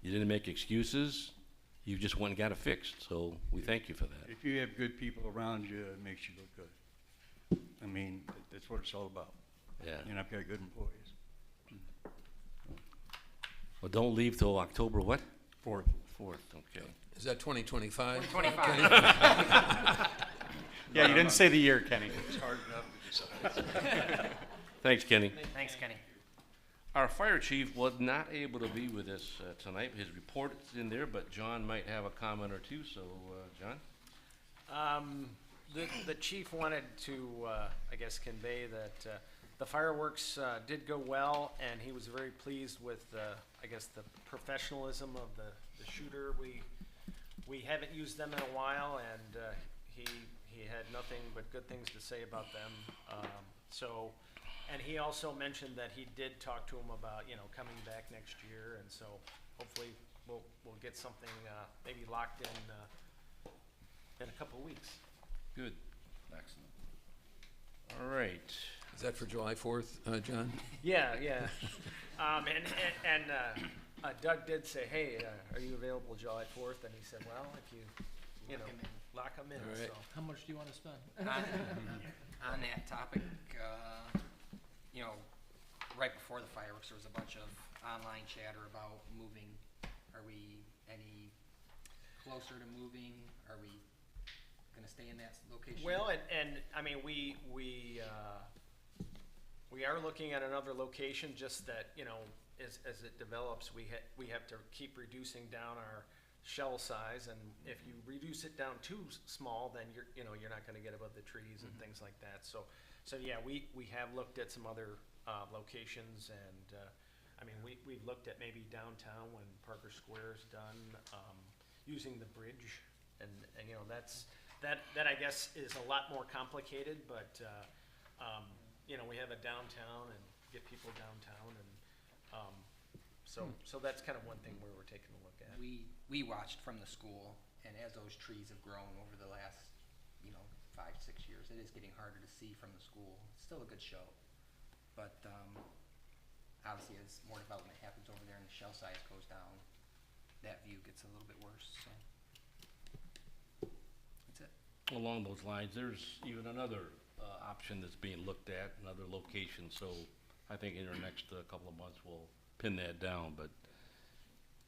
You didn't make excuses. You just went and got it fixed. So we thank you for that. If you have good people around you, it makes you look good. I mean, that's what it's all about. Yeah. And I've got good employees. Well, don't leave till October what? 4th. 4th, okay. Is that 2025? 2025. Yeah, you didn't say the year, Kenny. It's hard enough to decide. Thanks, Kenny. Thanks, Kenny. Our fire chief was not able to be with us tonight. His report is in there, but John might have a comment or two. So, John? The chief wanted to, I guess, convey that the fireworks did go well, and he was very pleased with, I guess, the professionalism of the shooter. We haven't used them in a while, and he had nothing but good things to say about them. And he also mentioned that he did talk to him about, you know, coming back next year, and so hopefully we'll get something maybe locked in a couple of weeks. Good. Excellent. All right. Is that for July 4th, John? Yeah. And Doug did say, hey, are you available July 4th? And he said, well, if you know, lock them in. All right. So. How much do you want to spend? On that topic, you know, right before the fireworks, there was a bunch of online chatter about moving. Are we any closer to moving? Are we gonna stay in that location? Well, and I mean, we are looking at another location, just that, you know, as it develops, we have to keep reducing down our shell size, and if you reduce it down too small, then you're not gonna get above the trees and things like that. So yeah, we have looked at some other locations, and I mean, we've looked at maybe downtown when Parker Square's done, using the bridge, and you know, that I guess is a lot more complicated, but you know, we have a downtown and get people downtown, and so that's kind of one thing where we're taking a look at. We watched from the school, and as those trees have grown over the last, you know, 5-6 years, it is getting harder to see from the school. It's still a good show, but obviously as more development happens over there and the shell size goes down, that view gets a little bit worse. So that's it. Along those lines, there's even another option that's being looked at, another location, so I think in our next couple of months we'll pin that down, but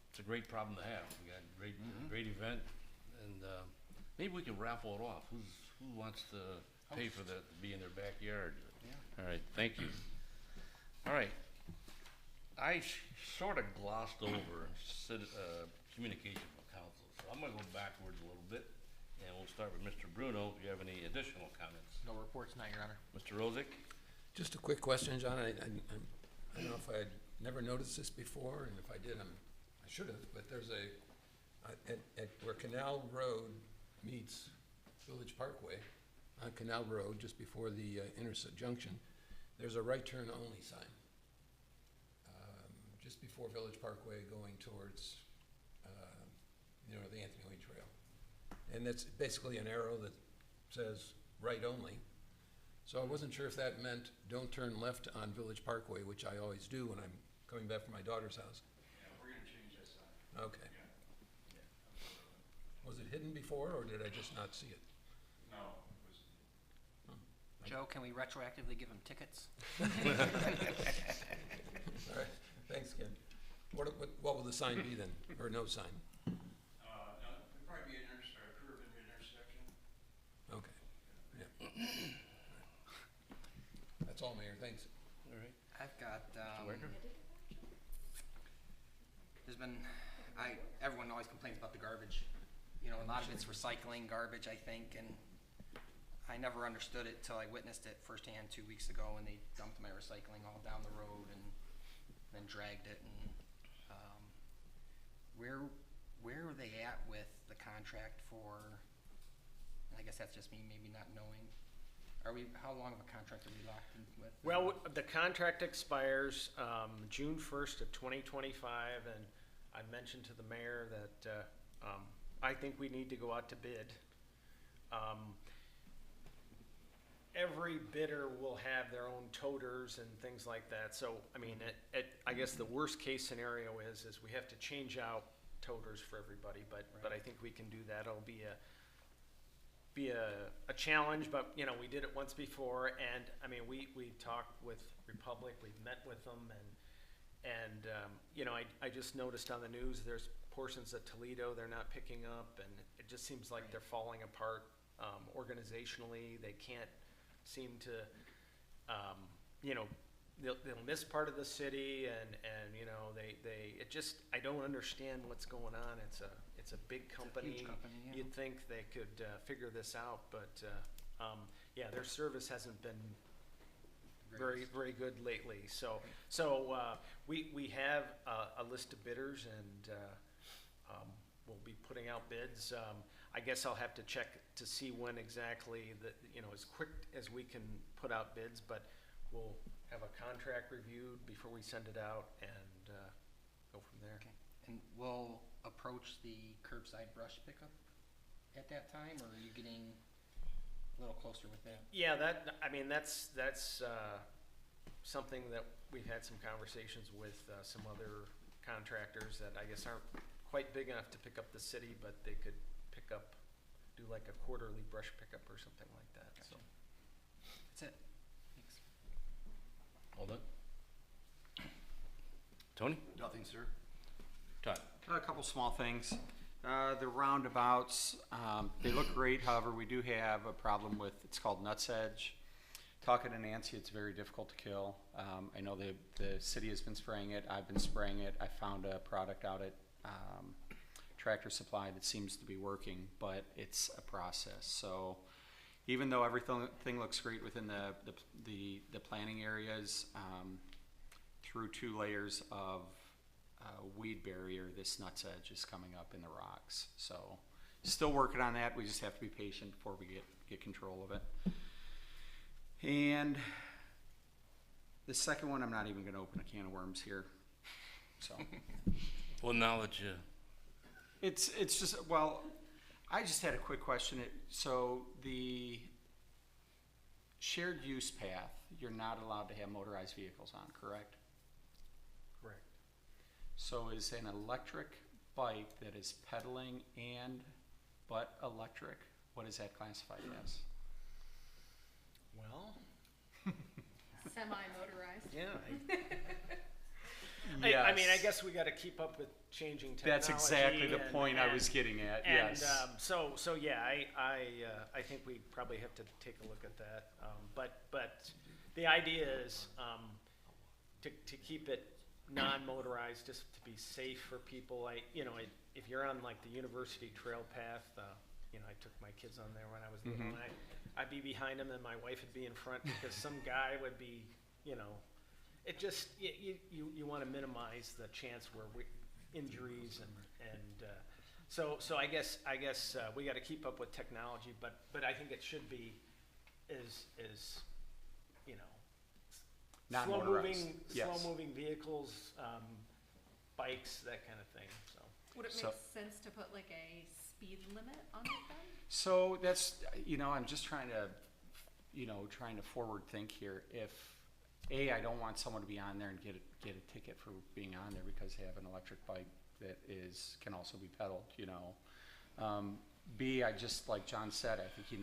it's a great problem to have. We got a great event, and maybe we can raffle it off. Who wants to pay for that, to be in their backyard? Yeah. All right, thank you. All right, I sort of glossed over communication from council, so I'm gonna go backwards a little bit, and we'll start with Mr. Bruno. Do you have any additional comments? No reports tonight, Your Honor. Mr. Rosick? Just a quick question, John. I don't know if I'd never noticed this before, and if I did, I should have, but there's at where Canal Road meets Village Parkway, on Canal Road, just before the junction, there's a right turn only sign. Just before Village Parkway going towards, the Anthony Way Trail. And that's basically an arrow that says right only. So I wasn't sure if that meant don't turn left on Village Parkway, which I always do when I'm coming back from my daughter's house. Yeah, we're gonna change that sign. Okay. Was it hidden before, or did I just not see it? No, it was. Joe, can we retroactively give them tickets? All right, thanks, Ken. What will the sign be then, or no sign? No, it'd probably be a curve in the intersection. Okay, yeah. That's all, Mayor, thanks. All right. I've got, Wagner? there's been, everyone always complains about the garbage. You know, a lot of it's recycling garbage, I think, and I never understood it till I witnessed it firsthand 2 weeks ago when they dumped my recycling all down the road and then dragged it. And where are they at with the contract for, I guess that's just me maybe not knowing. How long of a contract are we locked in with? Well, the contract expires June 1st of 2025, and I mentioned to the mayor that I think we need to go out to bid. Every bidder will have their own toters and things like that. So, I mean, I guess the worst case scenario is we have to change out toters for everybody, but I think we can do that. It'll be a challenge, but you know, we did it once before, and I mean, we talked with Republic, we've met with them, and you know, I just noticed on the news there's portions of Toledo they're not picking up, and it just seems like they're falling apart organizationally. They can't seem to, you know, they'll miss part of the city, and you know, I don't understand what's going on. It's a big company. It's a huge company, yeah. You'd think they could figure this out, but yeah, their service hasn't been very good lately. So we have a list of bidders, and we'll be putting out bids. I guess I'll have to check to see when exactly as quick as we can put out bids, but we'll have a contract reviewed before we send it out and go from there. Okay. And we'll approach the curbside brush pickup at that time, or are you getting a little closer with that? Yeah, that's something that we've had some conversations with some other contractors that I guess aren't quite big enough to pick up the city, but they could do like a quarterly brush pickup or something like that. Gotcha. So That's it. Thanks. All done? Tony? Nothing, sir. Todd? A couple small things. The roundabouts, they look great, however, we do have a problem with, it's called Nuts Edge. Talking to Nancy, it's very difficult to kill. I know the city has been spraying it, I've been spraying it. I found a product out at Tractor Supply that seems to be working, but it's a process. So even though everything looks great within the planting areas, through 2 layers of weed barrier, this Nuts Edge is coming up in the rocks. So still working on that. We just have to be patient before we get control of it. And the second one, I'm not even going to open a can of worms here. So Well, now that you, it's just, well, I just had a quick question. So the shared use path, you're not allowed to have motorized vehicles on, correct? Correct. So is an electric bike that is pedaling but electric, what is that classified as? Well, Semi-motorized. yeah. I mean, I guess we got to keep up with changing technology. That's exactly the point I was getting at. And Yes. so yeah, I think we probably have to take a look at that. But the idea is to keep it non-motorized, just to be safe for people. If you're on like the university trail path, I took my kids on there when I was little, and I'd be behind them, and my wife would be in front because some guy would be, it just you want to minimize the chance where injuries and so I guess we got to keep up with technology, but I think it should be is Non-motorized. Yes. slow moving vehicles, bikes, that kind of thing. So Would it So- make sense to put like a speed limit on it then? So that's, I'm just trying to forward think here. If, I don't want someone to be on there and get a ticket for being on there because they have an electric bike that can also be pedaled, B, I just, like John said, I think you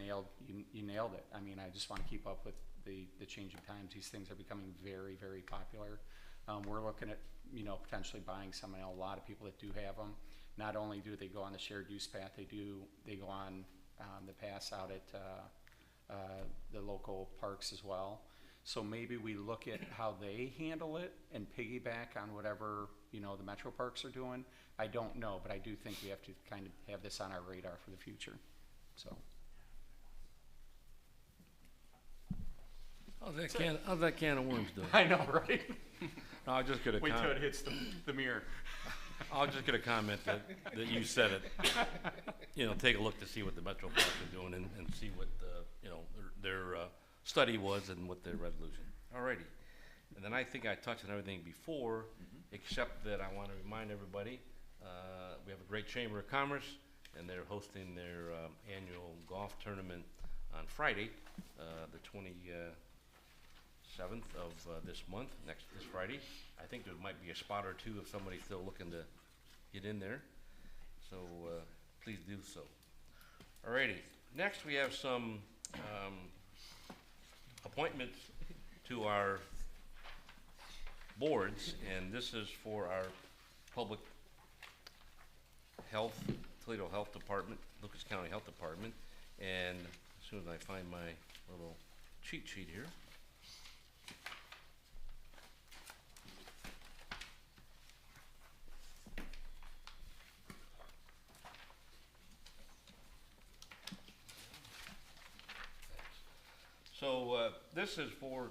nailed it. I mean, I just want to keep up with the changing times. These things are becoming very, very popular. We're looking at, potentially buying some. I know a lot of people that do have them. Not only do they go on the shared use path, they go on the paths out at the local parks as well. So maybe we look at how they handle it and piggyback on whatever, the metro parks are doing. I don't know, but I do think we have to kind of have this on our radar for the future. So. how's that can of worms doing? I know, right? No, I'll just get a Wait till it hits the mirror. I'll just get a comment that you said it. Take a look to see what the Metro Parks are doing and see what, their study was and what their resolution. Alrighty. And then I think I touched on everything before, except that I want to remind everybody, we have a great Chamber of Commerce, and they're hosting their annual golf tournament on Friday, the 27th of this month, this Friday. I think there might be a spot or two if somebody's still looking to get in there. So please do so. Alrighty. Next we have some appointments to our boards, and this is for our public health, Toledo Health Department, Lucas County Health Department. And as soon as I find my little cheat sheet here. So this is for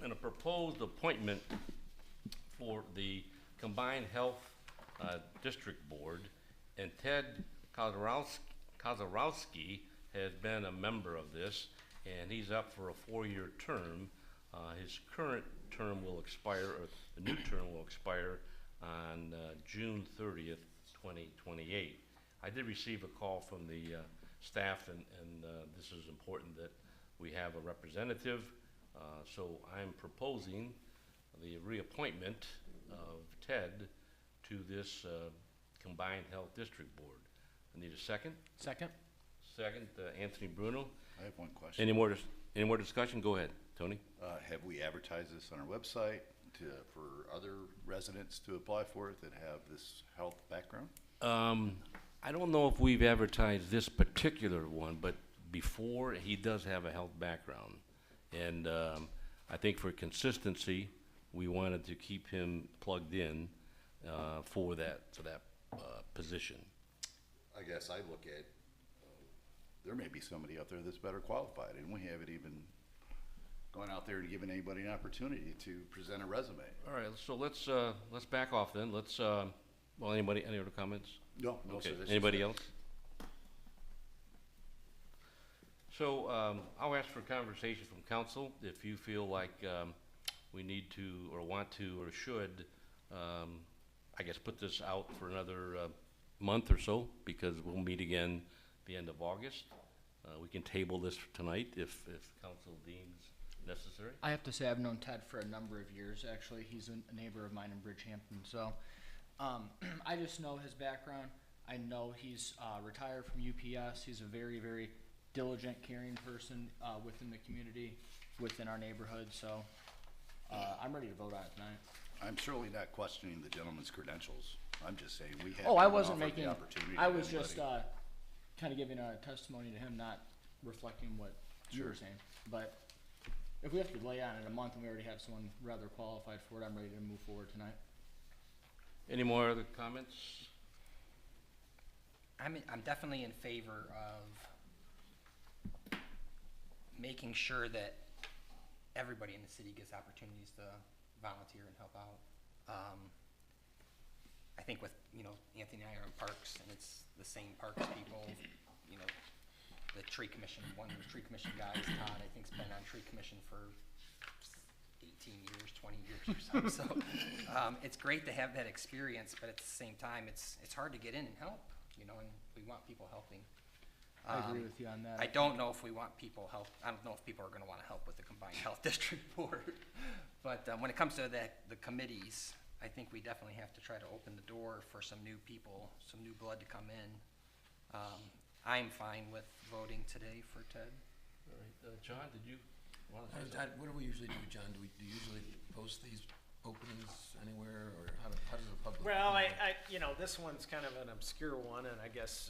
a proposed appointment for the Combined Health District Board, and Ted Kozarowski has been a member of this, and he's up for a 4-year term. His current term will expire, or the new term will expire on June 30th, 2028. I did receive a call from the staff, and this is important that we have a representative, so I'm proposing the reappointment of Ted to this Combined Health District Board. I need a second. Second? Second, Anthony Bruno. I have one question. Any more Any more discussion? Go ahead, Tony. Have we advertised this on our website for other residents to apply for it that have this health background? I don't know if we've advertised this particular one, but before, he does have a health background. And I think for consistency, we wanted to keep him plugged in for that position. I guess I look at, there may be somebody out there that's better qualified, and we haven't even gone out there and given anybody an opportunity to present a resume. All right, so let's back off then. Let's, well, any other comments? No, no, Okay, sir. this is anybody it. else? So, I'll ask for conversation from council. If you feel like, we need to, or want to, or should, I guess put this out for another, month or so, because we'll meet again the end of August. We can table this for tonight if council deems necessary. I have to say I've known Ted for a number of years, actually. He's a neighbor of mine in Bridgehampton, so I just know his background. I know he's retired from UPS. He's a very, very diligent, caring person within the community, within our neighborhood, so I'm ready to vote on it tonight. I'm certainly not questioning the gentleman's credentials. I'm just saying we have Oh, I to wasn't offer making, the opportunity I to was just anybody. kind of giving a testimony to him, not reflecting what you were Sure. saying. But if we have to delay on it a month and we already have someone rather qualified for it, I'm ready to move forward tonight. Any more other comments? I'm definitely in favor of making sure that everybody in the city gets opportunities to volunteer and help out. I think with, Anthony and I are in parks, and it's the same parks people, the tree commission, one of the tree commission guys, Todd, I think's been on tree commission for 18 years, 20 years or something. So it's great to have that experience, but at the same time, it's hard to get in and help, and we want people helping. I agree with you on that. I don't know if we want people help. I don't know if people are going to want to help with the combined health district board. But when it comes to the committees, I think we definitely have to try to open the door for some new people, some new blood to come in. I'm fine with voting today for Ted. All right, John, did you want to say What something? do we usually do, John? Do you usually post these openings anywhere, or how does the public? Well, know? this one's kind of an obscure one, and I guess,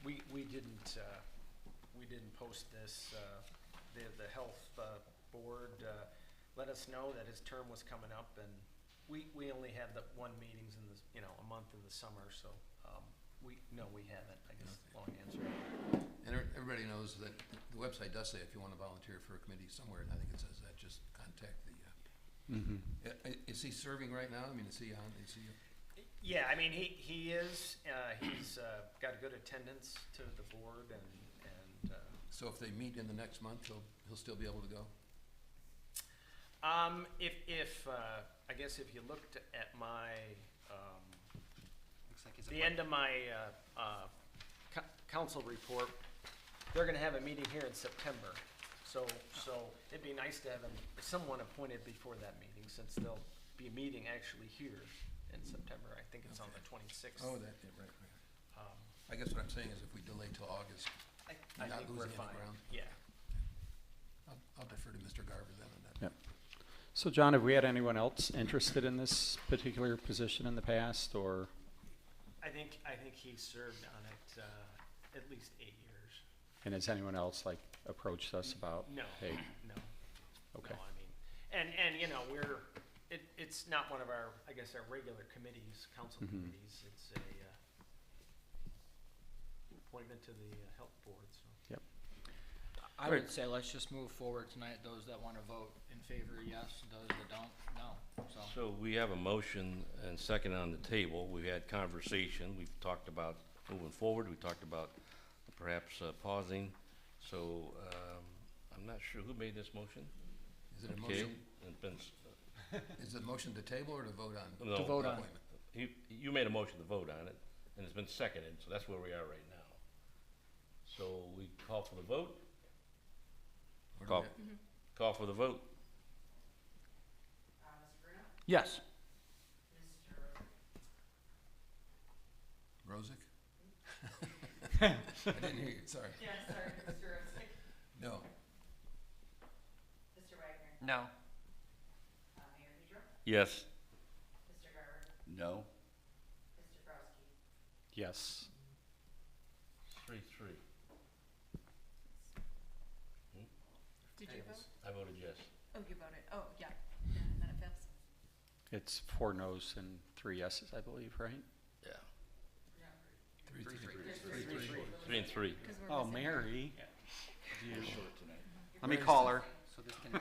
we didn't post this. The health board let us know that his term was coming up, and we only had the one meetings in this, a month in the summer, so we haven't. I guess long answer. And everybody knows that the website does say if you want to volunteer for a committee somewhere, and I think it says that, just contact the. Is he serving right now? I mean, is he on? Is he? Yeah, I mean, he is. He's got good attendance to the board, and So if they meet in the next month, he'll still be able to go. if I guess if you looked at my Looks like he's the end of my council report, they're going to have a meeting here in September. So it'd be nice to have someone appointed before that meeting, since there'll be a meeting actually here in September. I think it's on the 26th. Oh, right. I guess what I'm saying is if we delay till August, I not think we're losing any fine. ground. Yeah. I'll defer to Mr. Garver then on that. Yep. So John, have we had anyone else interested in this particular position in the past, or? I think he served on it at least 8 years. And has anyone else approached us about? No, Hey, no. okay. No, I mean, and it's not one of our, I guess, our regular committees, council committees. It's a appointment to the health board, so. Yep. I would say let's just move forward tonight. Those that want to vote in favor, yes. Those that don't, no. So we have a motion and second on the table. We've had conversation. We've talked about moving forward. We talked about perhaps pausing. So I'm not sure who made this motion. Is it a Okay. motion? It's been Is it a motion to table or to vote on? No, To vote on. appointment? You made a motion to vote on it, and it's been seconded, so that's where we are right now. So we call for the vote? Or do Call, we- call for the vote. Mr. Bruno? Yes. Mr. Rosick? I didn't hear you, sorry. Yeah, sorry, Mr. Rosick. No. No. Yes. No? Yes. 3-3. Did you vote? I voted yes. Oh, you voted. Oh, yeah. And then it fails. It's 4 noes and 3 yeses, I believe, right? Yeah. 3-3. 3-3. 'Cause we're Oh, missing- Mary. You're short tonight. Let me call her. So this can, so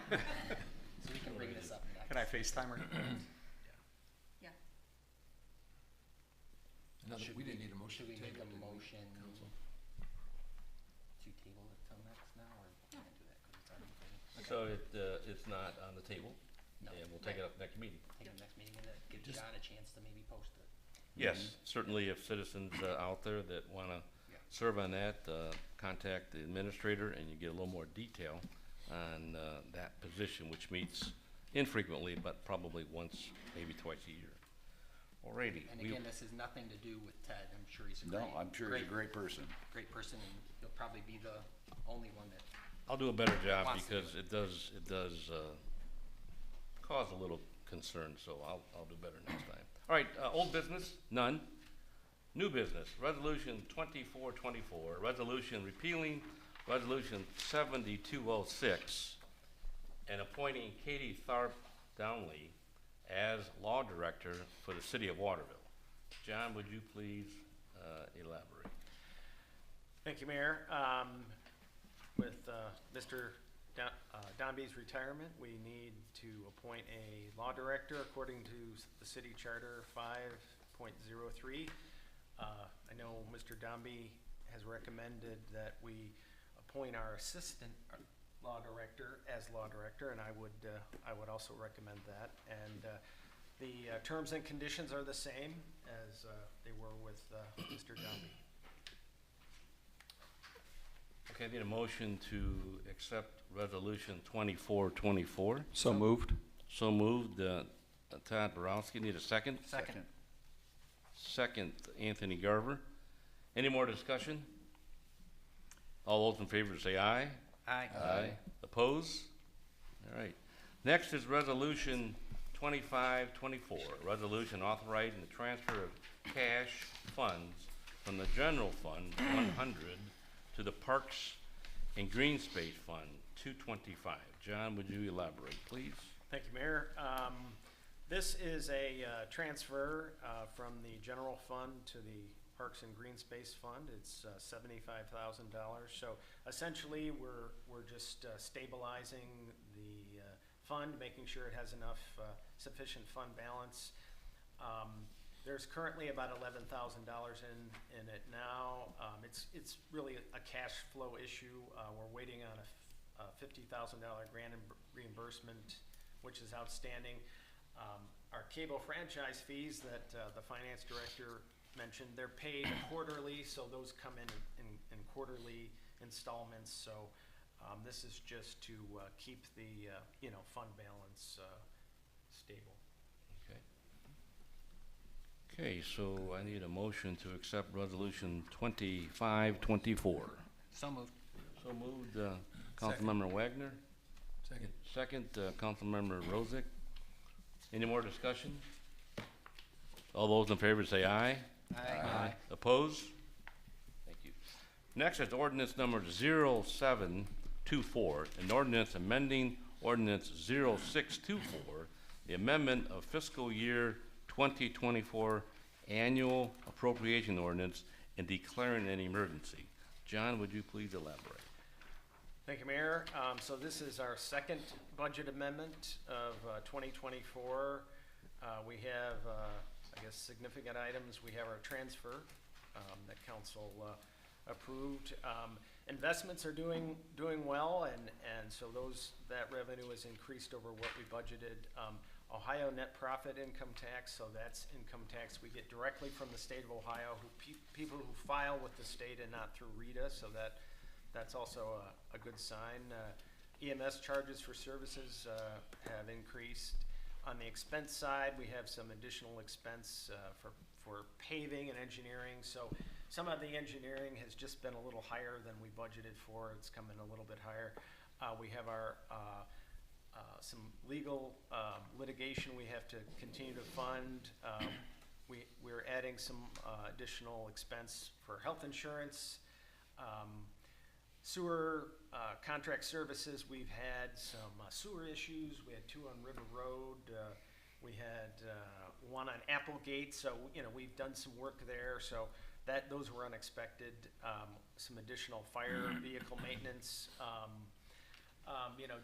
we can bring this up next. Can I FaceTime her? Yeah. Another, we didn't need a motion Should we to make table, a did we, motion council? to table it till next now, or we can't do that because it's already voted? So it's not on the table, No. and we'll take it up next meeting. Take it next meeting and then give Just- John a chance to maybe post it. Yes, certainly if citizens out there that want to Yeah. serve on that, contact the administrator and you get a little more detail on that position, which meets infrequently, but probably once, maybe twice a year. Alrighty. And we- again, this has nothing to do with Ted. I'm sure he's a No, great. I'm sure he's a great person. Great person, and he'll probably be the only one that. I'll do a better job Wants to do because it does cause a little concern, so I'll do better next time. All right, old business, none. New business, resolution 2424, resolution repealing resolution 7206 and appointing Katie Tharp Downley as law director for the city of Waterville. John, would you please elaborate? Thank you, Mayor. With Mr. Dombey's retirement, we need to appoint a law director according to the city charter 5.03. I know Mr. Dombey has recommended that we appoint our assistant law director as law director, and I would also recommend that. And the terms and conditions are the same as they were with Mr. Dombey. Okay, I need a motion to accept resolution 2424. So moved. So moved, Todd Borowski. Need a second? Second. Second, Anthony Garver. Any more discussion? All those in favor say aye. Aye. Aye. Oppose? All right. Next is resolution 2524, resolution authorizing the transfer of cash funds from the general fund 100 to the Parks and Green Space Fund 225. John, would you elaborate, please? Thank you, Mayor. This is a transfer from the general fund to the Parks and Green Space Fund. It's $75,000. So essentially, we're just stabilizing the fund, making sure it has enough sufficient fund balance. There's currently about $11,000 in it now. It's really a cash flow issue. We're waiting on a $50,000 grant reimbursement, which is outstanding. Our cable franchise fees that the finance director mentioned, they're paid quarterly, so those come in quarterly installments. So this is just to keep the fund balance stable. Okay, so I need a motion to accept resolution 2524. So moved. So moved, Councilmember Wagner. Second. Second, Councilmember Rozak. Any more discussion? All those in favor say aye. Aye. Opposed? Thank you. Next is ordinance number 0724, an ordinance amending ordinance 0624, the amendment of fiscal year 2024 annual appropriation ordinance and declaring an emergency. John, would you please elaborate? Thank you, Mayor. So this is our second budget amendment of 2024. We have, I guess, significant items. We have our transfer that council approved. Investments are doing well, and so that revenue has increased over what we budgeted. Ohio net profit income tax, so that's income tax we get directly from the state of Ohio, people who file with the state and not through RETA, so that's also a good sign. EMS charges for services have increased. On the expense side, we have some additional expense for paving and engineering. So some of the engineering has just been a little higher than we budgeted for. It's come in a little bit higher. We have our some legal litigation we have to continue to fund. We're adding some additional expense for health insurance. Sewer contract services, we've had some sewer issues. We had 2 on River Road. We had 1 on Applegate, so we've done some work there. So those were unexpected. Some additional fire vehicle maintenance.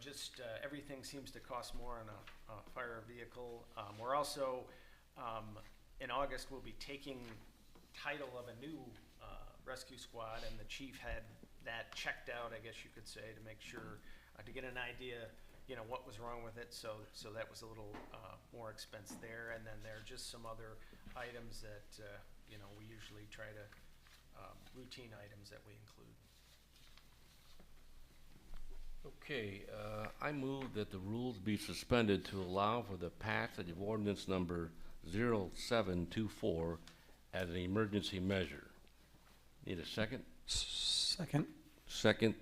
Just everything seems to cost more on a fire vehicle. We're also in August we'll be taking title of a new rescue squad, and the chief had that checked out, I guess you could say, to make sure to get an idea, what was wrong with it. So that was a little more expense there, and then there are just some other items that we usually try to routine items that we include. Okay, I move that the rules be suspended to allow for the passage of ordinance number 0724 as an emergency measure. Need a second? Second. Second,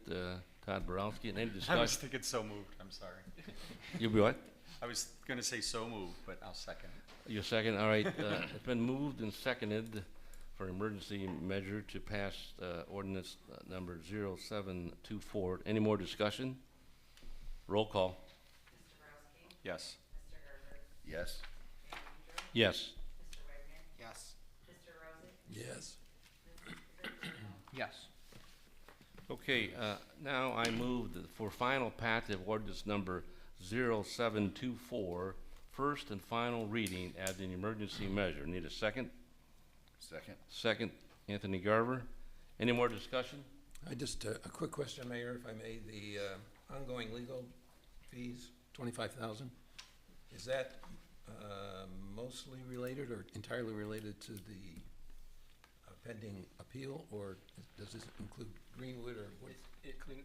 Todd Borowski. Any I was discussion? thinking so moved, I'm sorry. You'll be what? I was gonna say so moved, but I'll second. Your second, all right. It's been moved and seconded for emergency measure to pass ordinance number 0724. Any more discussion? Roll call. Yes. Yes. Yes. Yes. Yes. Yes. Okay, now I move that for final passage of ordinance number 0724, first and final reading as an emergency measure. Need a second? Second. Second, Anthony Garver. Any more discussion? I just, a quick question, Mayor, if I may. The ongoing legal fees, 25,000, is that mostly related or entirely related to the pending appeal, or does this include Greenwood, or what?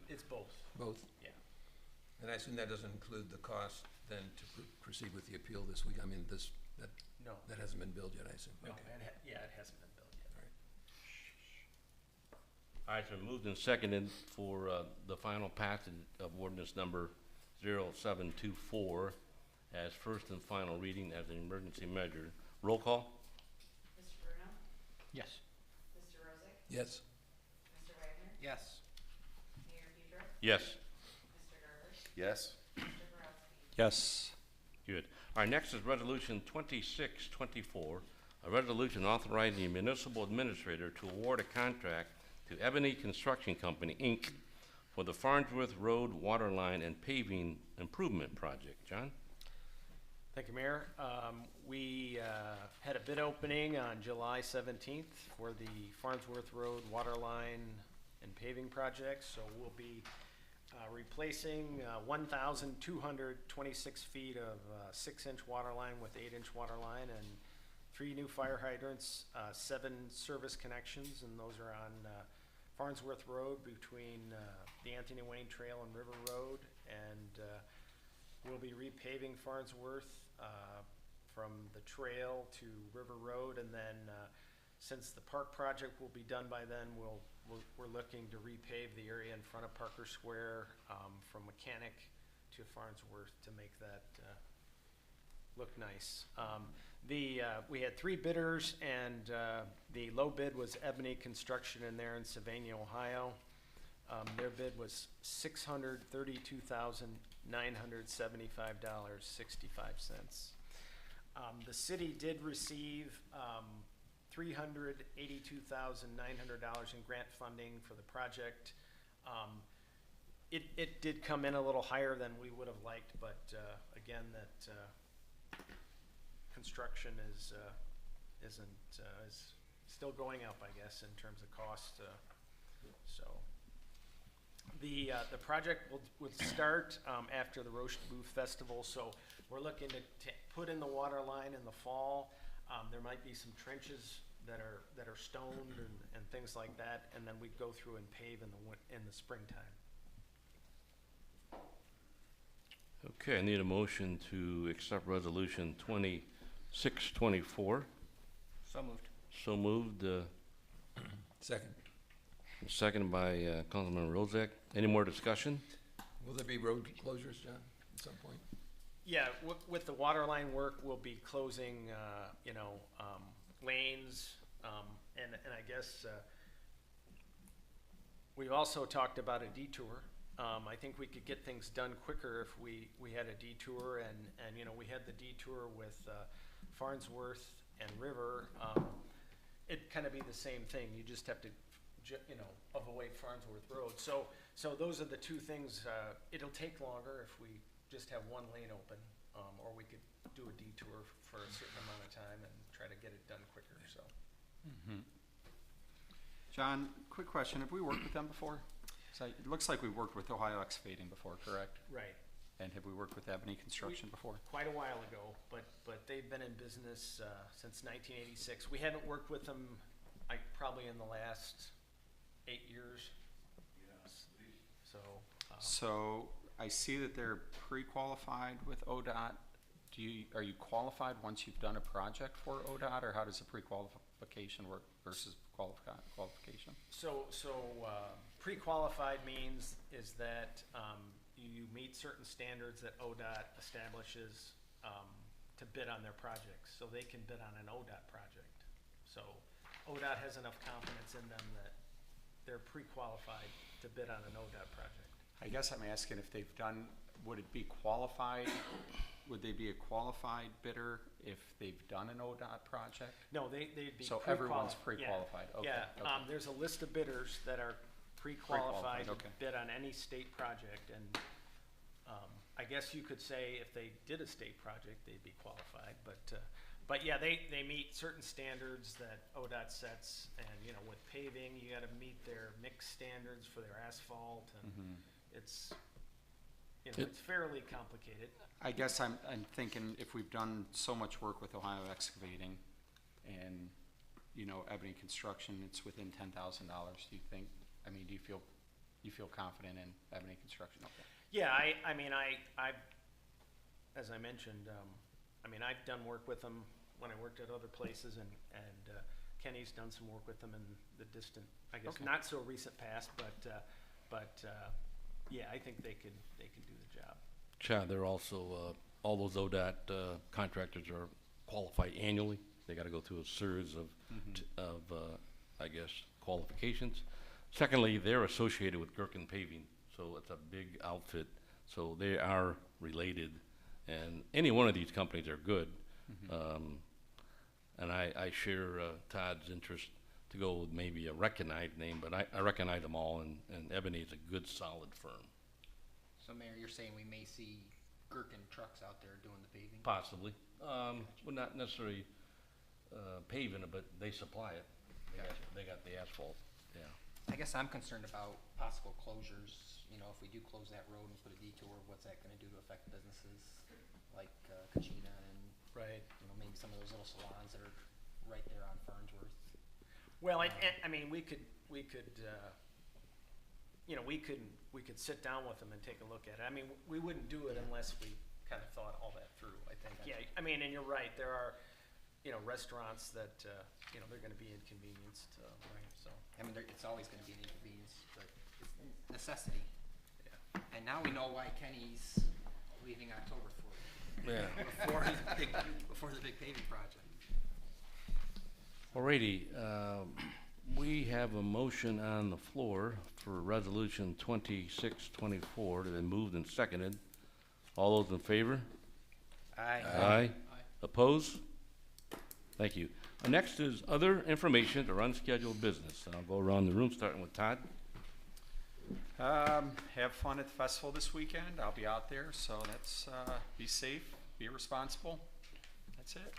It's both. Both? Yeah. And I assume that doesn't include the cost then to proceed with the appeal this week? I mean, No. that hasn't been billed yet, I assume? No, Okay. it hasn't been billed yet. All right, so moved and seconded for the final passage of ordinance number 0724 as first and final reading as an emergency measure. Roll call? Mr. Bruno? Yes. Mr. Rosick? Yes. Mr. Wagner? Yes. Mayor Pedro? Yes. Mr. Garber? Yes. Mr. Borowski? Yes. Good. All right, next is Resolution 2624, a resolution authorizing the municipal administrator to award a contract to Ebony Construction Company, Inc. for the Farnsworth Road Waterline and Paving Improvement Project. John? Thank you, Mayor. We had a bid opening on July 17th for the Farnsworth Road Waterline and Paving Project. So we'll be replacing 1,226 feet of 6-inch water line with 8-inch water line, and 3 new fire hydrants, 7 service connections, and those are on Farnsworth Road between the Anthony Wayne Trail and River Road. And we'll be repaving Farnsworth from the trail to River Road, and then since the park project will be done by then, we're looking to repave the area in front of Parker Square from Mechanic to Farnsworth to make that look nice. We had 3 bidders, and the low bid was Ebony Construction in there in Sylvania, Ohio. Their bid was $632,975.65. The city did receive $382,900 in grant funding for the project. It did come in a little higher than we would have liked, but again, that construction is still going up, I guess, in terms of cost. So the project would start after the Roche Booth Festival. So we're looking to put in the water line in the fall. There might be some trenches that are stoned and things like that, and then we'd go through and pave in the springtime. Okay, I need a motion to accept Resolution 2624. So moved. So moved. Second. Seconded by Councilman Rozak. Any more discussion? Will there be road closures, John? at some point? Yeah, with the water line work, we'll be closing, lanes, and I guess, we also talked about a detour. I think we could get things done quicker if we had a detour, and, we had the detour with, Farnsworth and River. It'd kind of be the same thing, you just have to, avoid Farnsworth Road. So those are the two things, it'll take longer if we just have one lane open, or we could do a detour for a certain amount of time and try to get it done quicker, so. John, quick question. Have we worked with them before? It looks like we worked with Ohio Excavating before, correct? Right. And have we worked with Ebony Construction before? Quite a while ago, but they've been in business since 1986. We haven't worked with them, probably in the last 8 years. So. So I see that they're pre-qualified with ODOT. Are you qualified once you've done a project for ODOT, or how does the pre-qualification work versus qualification? So pre-qualified means is that you meet certain standards that ODOT establishes to bid on their projects, so they can bid on an ODOT project. So ODOT has enough confidence in them that they're pre-qualified to bid on an ODOT project. I guess I'm asking if they've done, would it be qualified? Would they be a qualified bidder if they've done an ODOT project? No, they'd be So pre-qualified. everyone's pre-qualified, okay. Yeah, okay. There's a list of bidders that are pre-qualified to okay. bid on any state project, and I guess you could say if they did a state project, they'd be qualified, but yeah, they meet certain standards that ODOT sets, and with paving, you gotta meet their mix standards for their asphalt, and it's fairly complicated. I guess I'm thinking if we've done so much work with Ohio Excavating and, Ebony Construction, it's within $10,000, do you think, do you feel confident in Ebony Construction? Okay. Yeah, I as I mentioned, I've done work with them when I worked at other places, and Kenny's done some work with them in the distant, I guess, Okay. not so recent past, but yeah, I think they can do the job. Chad, they're also, all those ODOT contractors are qualified annually. They got to go through a series of, I guess, qualifications. Secondly, they're associated with Gherkin Paving, so it's a big outfit. So they are related, and any one of these companies are good. And I share Todd's interest to go with maybe a recognized name, but I recognize them all, and Ebony is a good, solid firm. So Mayor, you're saying we may see Gherkin trucks out there doing the paving? Possibly. Well, not necessarily paving it, but they supply it. They got the asphalt, yeah. I guess I'm concerned about possible closures. If we do close that road and put a detour, what's that gonna do to affect businesses like Kachina and Right. Maybe some of those little salons that are right there on Farnsworth? Well, we could we could sit down with them and take a look at it. We wouldn't do it unless we kind of thought all that through, I think. Yeah, and you're right, there are, restaurants that, they're gonna be inconvenienced, right, so. It's always gonna be an inconvenience, but it's necessity. Yeah. And now we know why Kenny's leaving October 4th. Yeah. Before the big paving project. Alrighty, we have a motion on the floor for resolution 2624 to be moved and seconded. All those in favor? Aye. Aye. Opposed? Thank you. Next is other information or unscheduled business. I'll go around the room, starting with Todd. Have fun at the festival this weekend. I'll be out there, so that's, be safe, be responsible. That's it.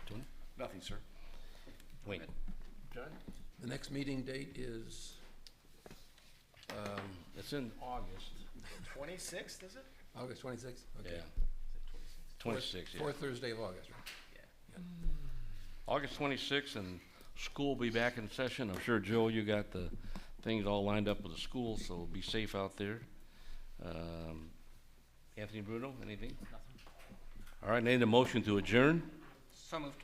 Tony? Nothing, sir. Wayne? John? The next meeting date is, It's in August. 26th, is it? August 26th? Okay. Yeah. 26, yeah. Fourth Thursday of August, right? Yeah. August 26th, and school will be back in session. I'm sure, Joe, you got the things all lined up with the school, so be safe out there. Anthony Bruno, anything? Nothing. All right, I need a motion to adjourn. So moved.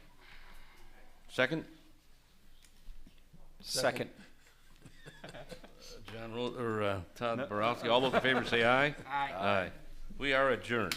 Second? Second. Todd Borowski. All those in favor say aye. Aye. Aye. We are adjourned.